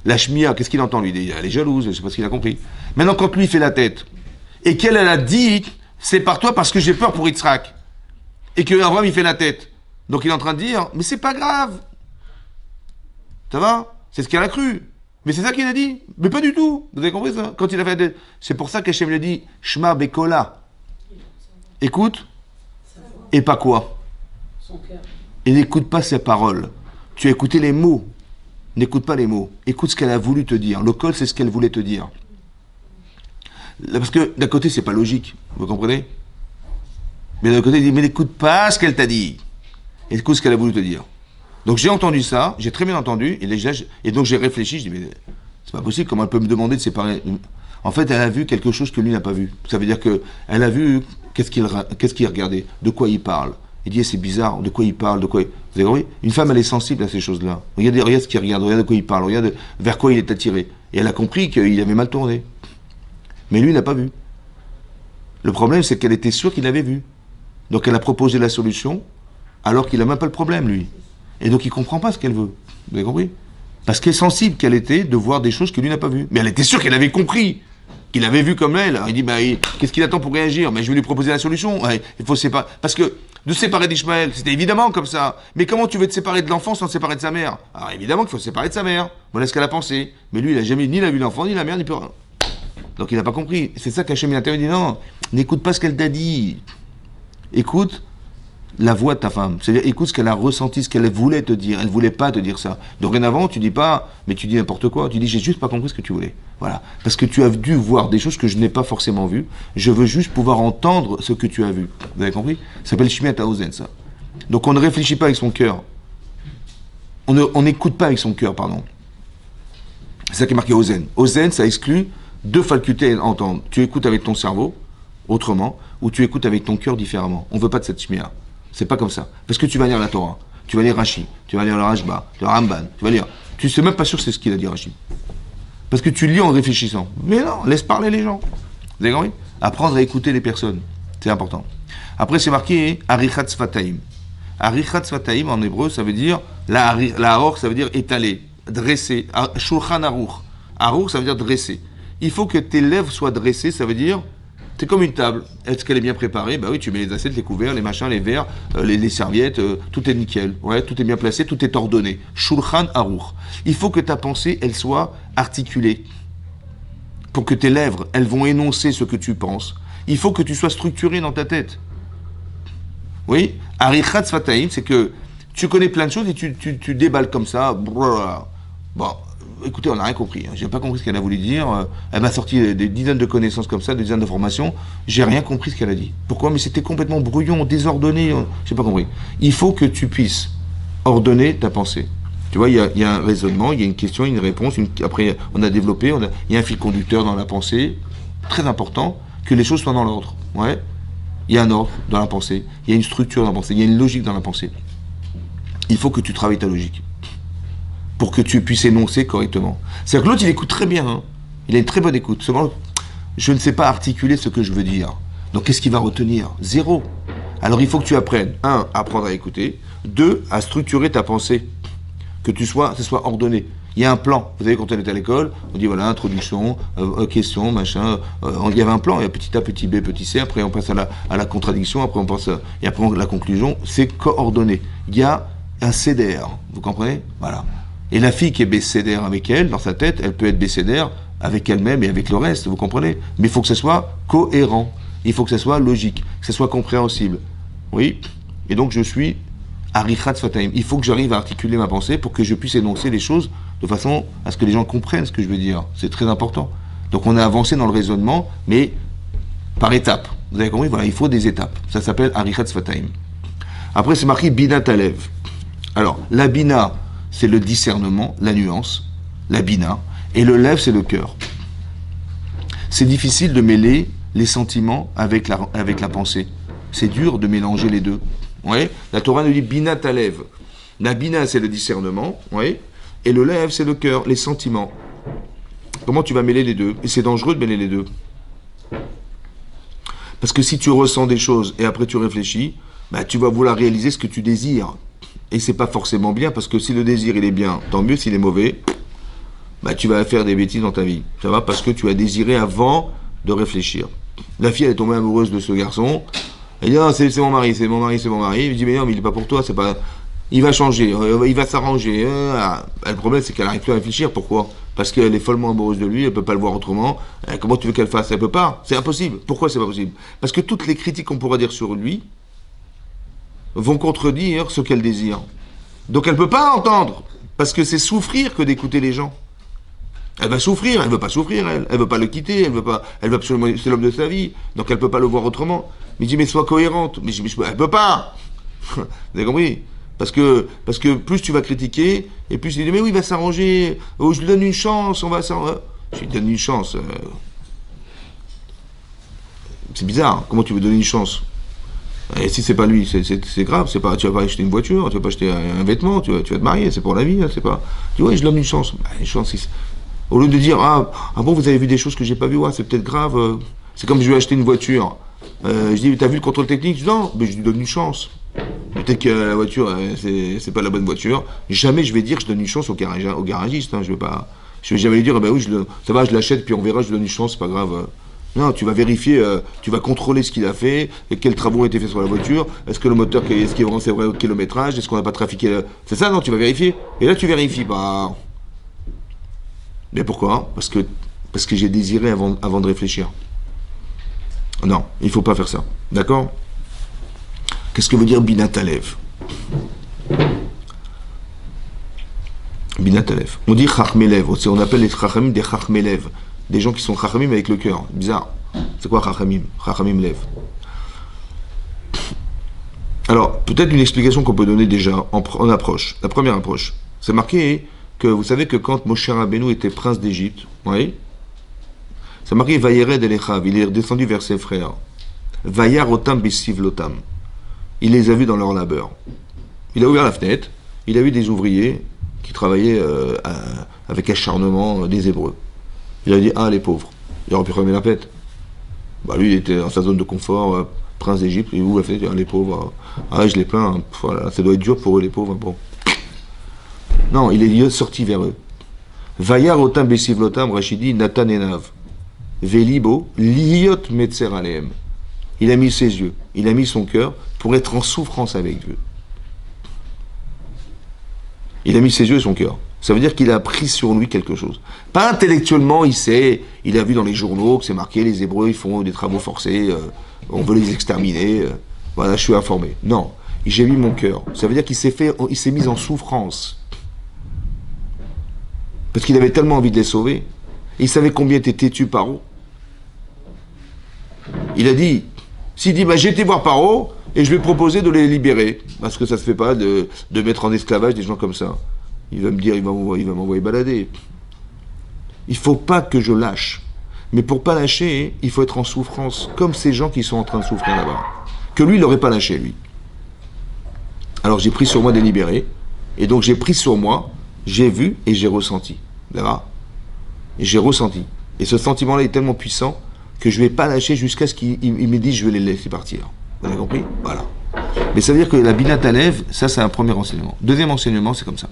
la Shmia, qu'est-ce qu'il entend lui? Il dit, elle est jalouse, je sais pas ce qu'il a compris. Maintenant quand lui fait la tête, et qu'elle a dit, c'est par toi parce que j'ai peur pour Yitzhak, et que Abraham il fait la tête. Donc il est en train de dire, mais c'est pas grave. Ça va? C'est ce qu'elle a cru. Mais c'est ça qu'il a dit. Mais pas du tout. Vous avez compris ça? Quand il a fait... C'est pour ça qu'Hachem lui a dit Shema Bekola. Écoute. Et pas quoi? Et n'écoute pas ses paroles. Tu as écouté les mots. N'écoute pas les mots. Écoute ce qu'elle a voulu te dire. Le col, c'est ce qu'elle voulait te dire. Parce que d'un côté, c'est pas logique. Vous comprenez? Mais d'un côté, il dit mais n'écoute pas ce qu'elle t'a dit. Écoute ce qu'elle a voulu te dire. Donc j'ai entendu ça, j'ai très bien entendu, et donc j'ai réfléchi, je dis mais c'est pas possible, comment elle peut me demander de séparer? En fait, elle a vu quelque chose que lui n'a pas vu. Ça veut dire que elle a vu qu'est-ce qu'il regardait, de quoi il parle. Il dit c'est bizarre, de quoi il parle, de quoi. Vous avez compris? Une femme, elle est sensible à ces choses-là. Regarde ce qu'il regarde, regarde de quoi il parle, regarde vers quoi il est attiré. Et elle a compris qu'il avait mal tourné. Mais lui, il n'a pas vu. Le problème, c'est qu'elle était sûre qu'il avait vu. Donc elle a proposé la solution, alors qu'il n'a même pas le problème, lui. Et donc il ne comprend pas ce qu'elle veut. Vous avez compris? Parce qu'elle est sensible qu'elle était de voir des choses que lui n'a pas vues. Mais elle était sûre qu'elle avait compris. Qu'il avait vu comme elle. Alors il dit, qu'est-ce qu'il attend pour réagir? Mais je vais lui proposer la solution. Il faut séparer. Parce que de séparer d'Ishmaël, c'était évidemment comme ça. Mais comment tu veux te séparer de l'enfant sans te séparer de sa mère? Alors évidemment qu'il faut se séparer de sa mère. Voilà ce qu'elle a pensé. Mais lui, il n'a jamais ni vu l'enfant, ni la mère, ni plus rien. Donc il n'a pas compris. C'est ça qu'Hachem il dit, non, n'écoute pas ce qu'elle t'a dit. Écoute la voix de ta femme. C'est-à-dire, écoute ce qu'elle a ressenti, ce qu'elle voulait te dire. Elle ne voulait pas te dire ça. Dorénavant, tu dis pas, mais tu dis n'importe quoi. Tu dis, j'ai juste pas compris ce que tu voulais. Voilà. Parce que tu as dû voir des choses que je n'ai pas forcément vues. Je veux juste pouvoir entendre ce que tu as vu. Vous avez compris? Ça s'appelle Shmiat Haozen, ça. Donc on ne réfléchit pas avec son cœur. On n'écoute pas avec son cœur, pardon. C'est ça qui est marqué Ozen. Ozen, ça exclut deux facultés à entendre. Tu écoutes avec ton cerveau, autrement, ou tu écoutes avec ton cœur différemment. On ne veut pas de cette Shmiat. C'est pas comme ça. Parce que tu vas lire la Torah, tu vas lire Rashi, tu vas lire le Rashba, le Ramban, tu vas lire. Tu sais même pas sûr que c'est ce qu'il a dit Rashi. Parce que tu lis en réfléchissant. Mais non, laisse parler les gens. Vous avez compris? Apprendre à écouter les personnes. C'est important. Après, c'est marqué Arichat Sfataim. Arichat Sfataim, en hébreu, ça veut dire, la Aroch, ça veut dire étaler, dresser. Shulchan Aruch. Aruch, ça veut dire dresser. Il faut que tes lèvres soient dressées, ça veut dire. C'est comme une table. Est-ce qu'elle est bien préparée? Bah oui, tu mets les assiettes, les couverts, les machins, les verres, les serviettes, tout est nickel. Ouais, tout est bien placé, tout est ordonné. Shulchan Aruch. Il faut que ta pensée, elle soit articulée. Pour que tes lèvres, elles vont énoncer ce que tu penses. Il faut que tu sois structuré dans ta tête. Oui? Arichat Sfataim, c'est que tu connais plein de choses et tu déballes comme ça. Bon. Écoutez, on n'a rien compris. J'ai pas compris ce qu'elle a voulu dire. Elle m'a sorti des dizaines de connaissances comme ça, des dizaines d'informations. J'ai rien compris ce qu'elle a dit. Pourquoi? Mais c'était complètement brouillon, désordonné. J'ai pas compris. Il faut que tu puisses ordonner ta pensée. Tu vois, il y a un raisonnement, il y a une question, une réponse, après on a développé, il y a un fil conducteur dans la pensée, très important, que les choses soient dans l'ordre. Ouais. Il y a un ordre dans la pensée, il y a une structure dans la pensée, il y a une logique dans la pensée. Il faut que tu travailles ta logique pour que tu puisses énoncer correctement. C'est-à-dire que l'autre, il écoute très bien, hein. Il a une très bonne écoute. Seulement, je ne sais pas articuler ce que je veux dire. Donc, qu'est-ce qu'il va retenir? Zéro. Alors, il faut que tu apprennes, un, à apprendre à écouter, deux, à structurer ta pensée, que ce soit ordonné. Il y a un plan. Vous savez, quand on est à l'école, on dit voilà, introduction, question, machin. Il y avait un plan, il y a petit A, petit B, petit C. Après, on passe à la contradiction. Après, on passe et après, la conclusion. C'est coordonné. Il y a un CDR. Vous comprenez? Voilà. Et la fille qui est BCDR avec elle, dans sa tête, elle peut être BCDR avec elle-même et avec le reste. Vous comprenez? Mais il faut que ce soit cohérent. Il faut que ce soit logique, que ce soit compréhensible. Oui. Et donc, je suis Arichat Sfataim. Il faut que j'arrive à articuler ma pensée pour que je puisse énoncer les choses de façon à ce que les gens comprennent ce que je veux dire. C'est très important. Donc on a avancé dans le raisonnement, mais par étapes. Vous avez compris? Voilà, il faut des étapes. Ça s'appelle Arichat Sfataim. Après, c'est marqué Bina Talev. Alors, la Bina, c'est le discernement, la nuance, la Bina, et le Lev, c'est le cœur. C'est difficile de mêler les sentiments avec la pensée. C'est dur de mélanger les deux. Ouais. La Torah nous dit Bina Talev. La Bina, c'est le discernement, ouais. Et le Lev, c'est le cœur, les sentiments. Comment tu vas mêler les deux? Et c'est dangereux de mêler les deux. Parce que si tu ressens des choses et après tu réfléchis, bah, tu vas vouloir réaliser ce que tu désires. Et c'est pas forcément bien, parce que si le désir il est bien, tant mieux. S'il est mauvais, bah, tu vas faire des bêtises dans ta vie. Ça va? Parce que tu as désiré avant de réfléchir. La fille, elle est tombée amoureuse de ce garçon. Elle dit, ah, c'est mon mari, c'est mon mari, c'est mon mari. Il dit, mais non, mais il n'est pas pour toi, c'est pas... Il va changer, il va s'arranger. Le problème, c'est qu'elle n'arrive plus à réfléchir. Pourquoi? Parce qu'elle est follement amoureuse de lui, elle ne peut pas le voir autrement. Comment tu veux qu'elle fasse? Elle ne peut pas. C'est impossible. Pourquoi c'est pas possible? Parce que toutes les critiques qu'on pourra dire sur lui vont contredire ce qu'elle désire. Donc elle ne peut pas entendre. Parce que c'est souffrir que d'écouter les gens. Elle va souffrir, elle ne veut pas souffrir, elle ne veut pas le quitter, elle veut absolument, c'est l'homme de sa vie, donc elle ne peut pas le voir autrement. Mais il dit, mais sois cohérente. Mais elle ne peut pas. Vous avez compris? Parce que plus tu vas critiquer, et plus il dit, mais oui, il va s'arranger, oh, je lui donne une chance, on va s'arranger. Je lui donne une chance. C'est bizarre, comment tu veux donner une chance? Et si c'est pas lui, c'est grave, c'est pas, tu vas pas acheter une voiture, tu vas pas acheter un vêtement, tu vas te marier, c'est pour la vie, hein, c'est pas. Tu vois, je lui donne une chance. Bah, une chance, au lieu de dire, ah bon, vous avez vu des choses que j'ai pas vues, ouais, c'est peut-être grave. C'est comme je vais acheter une voiture. Je dis, t'as vu le contrôle technique? Je dis, non, mais je lui donne une chance. Peut-être que la voiture, c'est pas la bonne voiture. Jamais je vais dire que je donne une chance au garagiste. Hein. Je vais jamais lui dire, ah ben oui, ça va, je l'achète, puis on verra, je lui donne une chance, c'est pas grave. Non, tu vas vérifier, tu vas contrôler ce qu'il a fait, et quels travaux ont été faits sur la voiture, est-ce que le moteur, est-ce qu'il est vrai au kilométrage, est-ce qu'on n'a pas trafiqué. C'est ça, non, tu vas vérifier. Et là, tu vérifies, bah. Mais pourquoi? Parce que j'ai désiré avant de réfléchir. Non, il ne faut pas faire ça. D'accord? Qu'est-ce que veut dire Binat Alev? Binat Alev. On dit Chachmelev. On appelle les Chachamim des Chachmelev. Des gens qui sont Chachamim avec le cœur. Bizarre. C'est quoi Chachamim? Chachamim Lev. Alors, peut-être une explication qu'on peut donner déjà en approche. La première approche. C'est marqué que vous savez que quand Moshe Rabbeinu était prince d'Égypte, oui, c'est marqué Vayered Elechav. Il est descendu vers ses frères. Vayar Otam Besiv Lotam. Il les a vus dans leur labeur. Il a ouvert la fenêtre, il a vu des ouvriers qui travaillaient avec acharnement des Hébreux. Il a dit, ah les pauvres, il aurait pu fermer la tête. Bah, lui il était dans sa zone de confort, prince d'Égypte, il ouvre la fenêtre, les pauvres, je les plains, voilà, ça doit être dur pour eux les pauvres. Bon. Non, il est sorti vers eux. Vayar otam besiv lotam, Rachidi, Natan enav. Velibo, liot metzer aleem. Il a mis ses yeux, il a mis son cœur pour être en souffrance avec Dieu. Il a mis ses yeux et son cœur. Ça veut dire qu'il a pris sur lui quelque chose. Pas intellectuellement, il a vu dans les journaux que c'est marqué, les Hébreux, ils font des travaux forcés, on veut les exterminer, voilà, je suis informé. Non, j'ai mis mon cœur. Ça veut dire qu'il s'est mis en souffrance. Parce qu'il avait tellement envie de les sauver. Il savait combien était têtu Paro. Il a dit, s'il dit, bah, j'ai été voir Paro, et je lui ai proposé de les libérer, parce que ça ne se fait pas de mettre en esclavage des gens comme ça. Il va me dire, il va m'envoyer balader. Il ne faut pas que je lâche. Mais pour pas lâcher, il faut être en souffrance, comme ces gens qui sont en train de souffrir là-bas. Que lui, il n'aurait pas lâché, lui. Alors j'ai pris sur moi délibéré, et donc j'ai pris sur moi, j'ai vu et j'ai ressenti. D'accord ? Et j'ai ressenti. Et ce sentiment-là est tellement puissant que je ne vais pas lâcher jusqu'à ce qu'il me dise je vais les laisser partir. Vous avez compris ? Voilà. Mais ça veut dire que la Binat Alev, ça c'est un premier enseignement. Deuxième enseignement, c'est comme ça.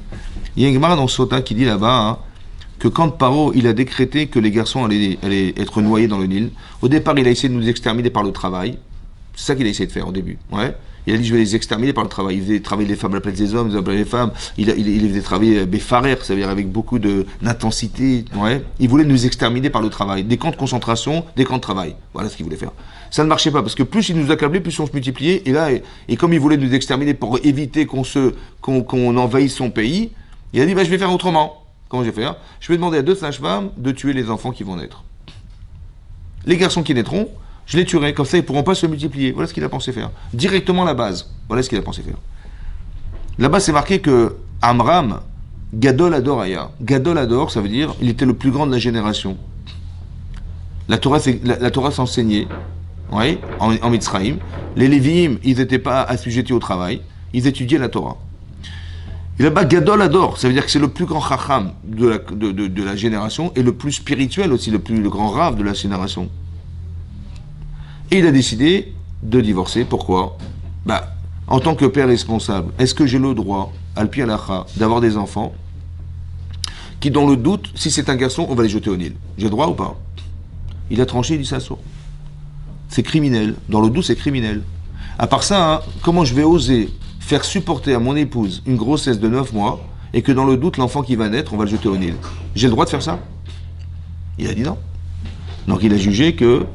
Il y a une Gemara dans Sota qui dit là-bas hein, que quand Paro il a décrété que les garçons allaient être noyés dans le Nil, au départ il a essayé de nous exterminer par le travail. C'est ça qu'il a essayé de faire au début. Ouais. Il a dit je vais les exterminer par le travail. Il faisait travailler les femmes à la place des hommes, les hommes les femmes. Il faisait travailler Befarer, c'est-à-dire avec beaucoup d'intensité. Ouais. Il voulait nous exterminer par le travail. Des camps de concentration, des camps de travail. Voilà ce qu'il voulait faire. Ça ne marchait pas parce que plus il nous accablait, plus on se multipliait. Et là, et comme il voulait nous exterminer pour éviter qu'on envahisse son pays, il a dit je vais faire autrement. Comment je vais faire ? Je vais demander à 2 sages-femmes de tuer les enfants qui vont naître. Les garçons qui naîtront, je les tuerai, comme ça ils ne pourront pas se multiplier. Voilà ce qu'il a pensé faire. Directement la base. Voilà ce qu'il a pensé faire. Là-bas, c'est marqué que Amram, Gadol Ador Aya. Gadol Ador, ça veut dire il était le plus grand de la génération. La Torah s'enseignait en Mitzrayim. Les Lévi'im, ils n'étaient pas assujettis au travail. Ils étudiaient la Torah. Et là-bas, Gadol Ador, ça veut dire que c'est le plus grand chacham de la génération et le plus spirituel aussi, le grand rave de la génération. Et il a décidé de divorcer. Pourquoi ? En tant que père responsable, est-ce que j'ai le droit, al-pi al-acha, d'avoir des enfants qui, dans le doute, si c'est un garçon, on va les jeter au Nil ? J'ai le droit ou pas ? Il a tranché, il dit ça sourd. C'est criminel. Dans le doute, c'est criminel. À part ça, hein, comment je vais oser faire supporter à mon épouse une grossesse de 9 mois et que dans le doute, l'enfant qui va naître, on va le jeter au Nil ? J'ai le droit de faire ça ? Il a dit non. Donc il a jugé que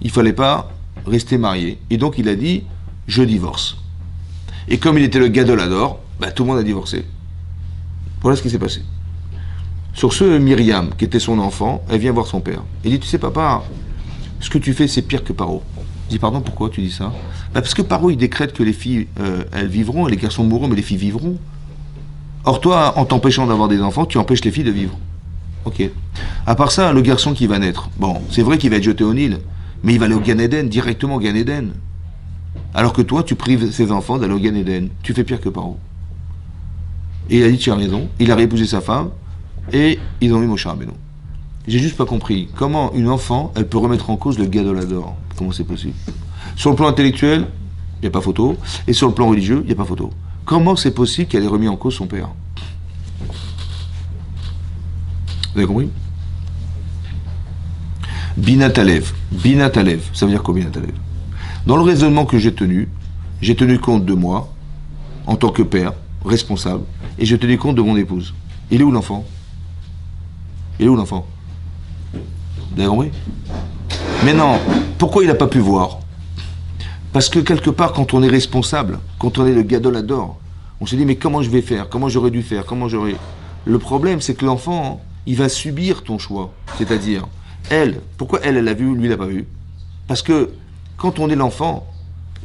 il ne fallait pas rester marié. Et donc il a dit, je divorce. Et comme il était le Gadol Ador, tout le monde a divorcé. Voilà ce qui s'est passé. Sur ce, Myriam, qui était son enfant, elle vient voir son père. Elle dit, tu sais papa, ce que tu fais c'est pire que Paro. Il dit, pardon, pourquoi tu dis ça ? Parce que Paro il décrète que les filles, elles vivront, et les garçons mourront, mais les filles vivront. Or toi, en t'empêchant d'avoir des enfants, tu empêches les filles de vivre. Ok. À part ça, le garçon qui va naître, c'est vrai qu'il va être jeté au Nil, mais il va aller au Gan Eden, directement au Gan Eden. Alors que toi, tu prives ses enfants d'aller au Gan Eden. Tu fais pire que Paro. Et il a dit, tu as raison. Il a réépousé sa femme, et ils ont mis Moshe Rabbeinu. J'ai juste pas compris comment une enfant, elle peut remettre en cause le Gadol Ador. Comment c'est possible ? Sur le plan intellectuel, il n'y a pas photo. Et sur le plan religieux, il n'y a pas photo. Comment c'est possible qu'elle ait remis en cause son père ? Vous avez compris ? Binat Alev. Binat Alev. Ça veut dire quoi, Binat Alev ? Dans le raisonnement que j'ai tenu compte de moi, en tant que père, responsable, et j'ai tenu compte de mon épouse. Il est où l'enfant ? Il est où l'enfant ? Vous avez compris ? Mais non, pourquoi il n'a pas pu voir ? Parce que quelque part, quand on est responsable, quand on est le Gadol Ador, on se dit, mais comment je vais faire ? Comment j'aurais dû faire ? Le problème, c'est que l'enfant, il va subir ton choix. C'est-à-dire, pourquoi elle l'a vu, lui, il l'a pas vu ? Parce que, quand on est l'enfant,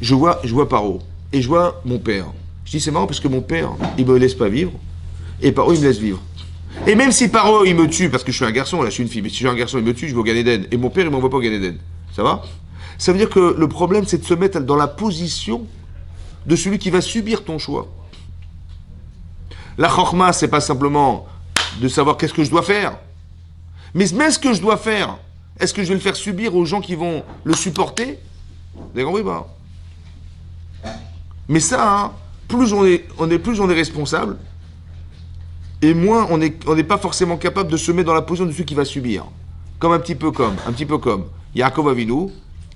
je vois Paro, et je vois mon père. Je dis, c'est marrant, parce que mon père, il me laisse pas vivre, et Paro, il me laisse vivre. Et même si Paro, il me tue, parce que je suis un garçon, là, je suis une fille, mais si je suis un garçon, il me tue, je vais au Gan Eden. Et mon père, il m'envoie pas au Gan Eden. Ça va ? Ça veut dire que le problème, c'est de se mettre dans la position de celui qui va subir ton choix. La chorma, c'est pas simplement de savoir qu'est-ce que je dois faire. Mais ce que je dois faire, est-ce que je vais le faire subir aux gens qui vont le supporter ? Vous avez compris pas ? Mais ça, hein, plus on est responsable, et moins on n'est pas forcément capable de se mettre dans la position de celui qui va subir. Un petit peu comme Yaakov Avinu,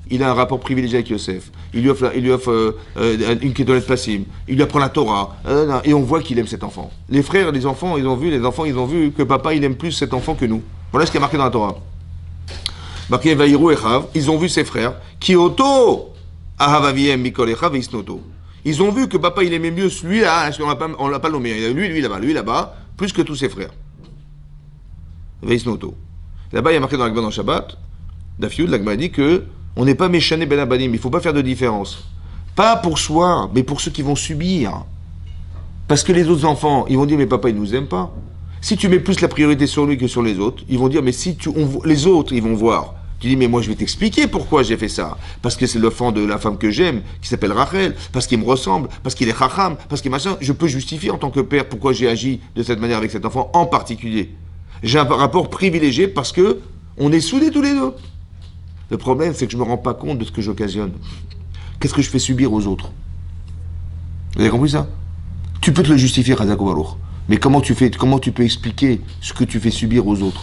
il a un rapport privilégié avec Yosef. Il lui offre une Kedolet Passim. Il lui apprend la Torah. Et on voit qu'il aime cet enfant. Les frères et les enfants, ils ont vu que papa, il aime plus cet enfant que nous. Voilà ce qui est marqué dans la Torah. Marqué Vaïrou Echav, ils ont vu ses frères. Kioto Ahavaviem Mikol Echav Isnoto. Ils ont vu que papa, il aimait mieux celui-là, on l'a pas nommé. Lui là-bas, plus que tous ses frères. Veisnoto. Là-bas, il y a marqué dans l'Agban en Shabbat, Dafyud, l'Agban dit que on n'est pas méchané ben abanim, il ne faut pas faire de différence. Pas pour soi, mais pour ceux qui vont subir. Parce que les autres enfants, ils vont dire, mais papa, il nous aime pas. Si tu mets plus la priorité sur lui que sur les autres, ils vont dire, mais si les autres, ils vont voir. Tu dis, mais moi, je vais t'expliquer pourquoi j'ai fait ça. Parce que c'est l'enfant de la femme que j'aime, qui s'appelle Rachel, parce qu'il me ressemble, parce qu'il est chacham, parce qu'il est machin. Je peux justifier en tant que père pourquoi j'ai agi de cette manière avec cet enfant en particulier. J'ai un rapport privilégié parce que on est soudés tous les deux. Le problème, c'est que je ne me rends pas compte de ce que j'occasionne. Qu'est-ce que je fais subir aux autres? Vous avez compris ça? Tu peux te le justifier, Razak Baruch. Mais comment tu peux expliquer ce que tu fais subir aux autres?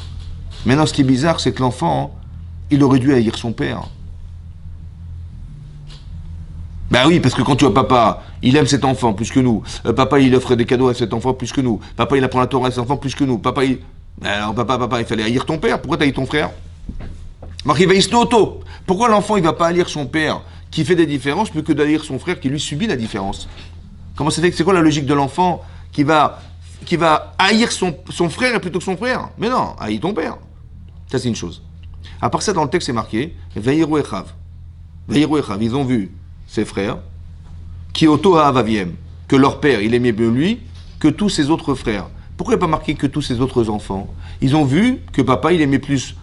Maintenant, ce qui est bizarre, c'est que l'enfant, il aurait dû haïr son père. Ben oui, parce que quand tu vois papa, il aime cet enfant plus que nous. Papa, il offre des cadeaux à cet enfant plus que nous. Papa, il apprend la Torah à cet enfant plus que nous. Papa, alors papa, il fallait haïr ton père. Pourquoi t'as haï ton frère? Pourquoi l'enfant, il va pas haïr son père qui fait des différences plus que d'haïr son frère qui lui subit la différence? Comment ça fait que c'est quoi la logique de l'enfant qui va haïr son frère plutôt que son frère? Mais non, haïr ton père. Ça, c'est une chose. À part ça, dans le texte, c'est marqué Ve'iru Echav. Ve'iru Echav. Ils ont vu ses frères qui auto-avaviem, que leur père, il aimait mieux lui que tous ses autres frères. Pourquoi il n'y a pas marqué que tous ses autres enfants? Ils ont vu que papa, il aimait plus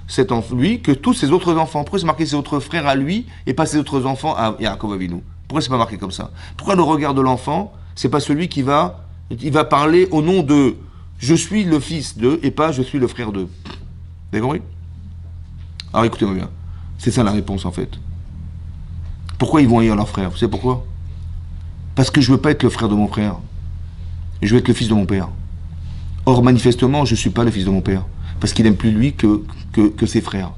lui que tous ses autres enfants. Pourquoi c'est marqué ses autres frères à lui et pas ses autres enfants à Yaakov Avinu? Pourquoi c'est pas marqué comme ça? Pourquoi le regard de l'enfant, c'est pas celui qui va parler au nom de je suis le fils de et pas je suis le frère de? Vous avez compris? Alors écoutez-moi bien. C'est ça la réponse en fait. Pourquoi ils vont haïr leur frère? Vous savez pourquoi? Parce que je veux pas être le frère de mon frère. Je veux être le fils de mon père. Or, manifestement, je ne suis pas le fils de mon père. Parce qu'il n'aime plus lui que ses frères.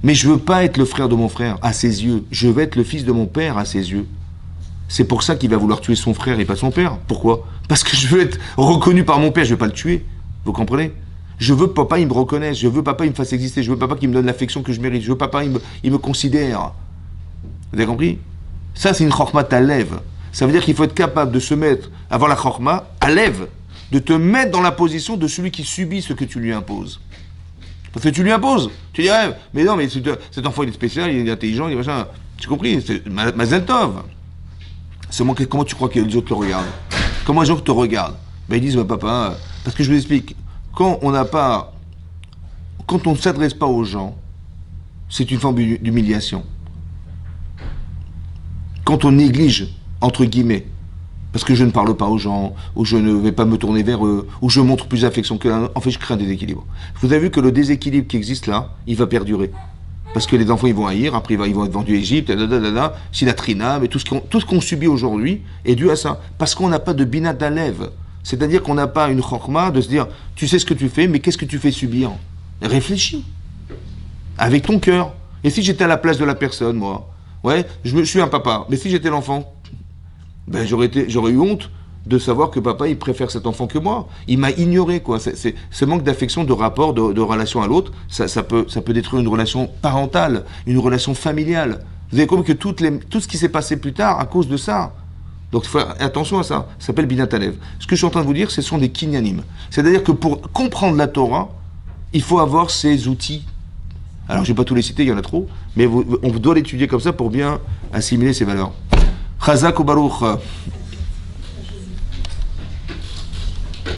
Mais je ne veux pas être le frère de mon frère à ses yeux. Je veux être le fils de mon père à ses yeux. C'est pour ça qu'il va vouloir tuer son frère et pas son père. Pourquoi? Parce que je veux être reconnu par mon père. Je ne veux pas le tuer. Vous comprenez? Je veux que papa il me reconnaisse. Je veux que papa il me fasse exister. Je veux papa qu'il me donne l'affection que je mérite. Je veux que papa il me considère. Vous avez compris? Ça, c'est une chorma à lève. Ça veut dire qu'il faut être capable de se mettre, avoir la chorma à lève, de te mettre dans la position de celui qui subit ce que tu lui imposes. Parce que tu lui imposes. Tu dirais, mais non, mais cet enfant il est spécial, il est intelligent, il est machin. Tu as compris? C'est Mazel Tov. Seulement, comment tu crois que les autres le regardent? Comment les gens te regardent? Ben, ils disent, papa, parce que je vous explique, quand on ne s'adresse pas aux gens, c'est une forme d'humiliation. Quand on néglige, entre guillemets, parce que je ne parle pas aux gens, ou je ne vais pas me tourner vers eux, ou je montre plus d'affection que là, en fait je crée un déséquilibre. Vous avez vu que le déséquilibre qui existe là, il va perdurer. Parce que les enfants ils vont haïr, après ils vont être vendus à Égypte, si la trina, mais tout ce qu'on subit aujourd'hui est dû à ça. Parce qu'on n'a pas de binat d'alev. C'est-à-dire qu'on n'a pas une chorma de se dire, tu sais ce que tu fais, mais qu'est-ce que tu fais subir? Réfléchis. Avec ton cœur. Et si j'étais à la place de la personne, moi, ouais, je suis un papa, mais si j'étais l'enfant, ben j'aurais eu honte de savoir que papa il préfère cet enfant que moi. Il m'a ignoré quoi. Ce manque d'affection, de rapport, de relation à l'autre, ça peut détruire une relation parentale, une relation familiale. Vous avez compris que tout ce qui s'est passé plus tard à cause de ça. Donc il faut faire attention à ça. Ça s'appelle Binat Alev. Ce que je suis en train de vous dire, ce sont des kinyanim. C'est-à-dire que pour comprendre la Torah, il faut avoir ces outils. Alors je ne vais pas tous les citer, il y en a trop, mais on doit l'étudier comme ça pour bien assimiler ces valeurs. Chazak ou Baruch.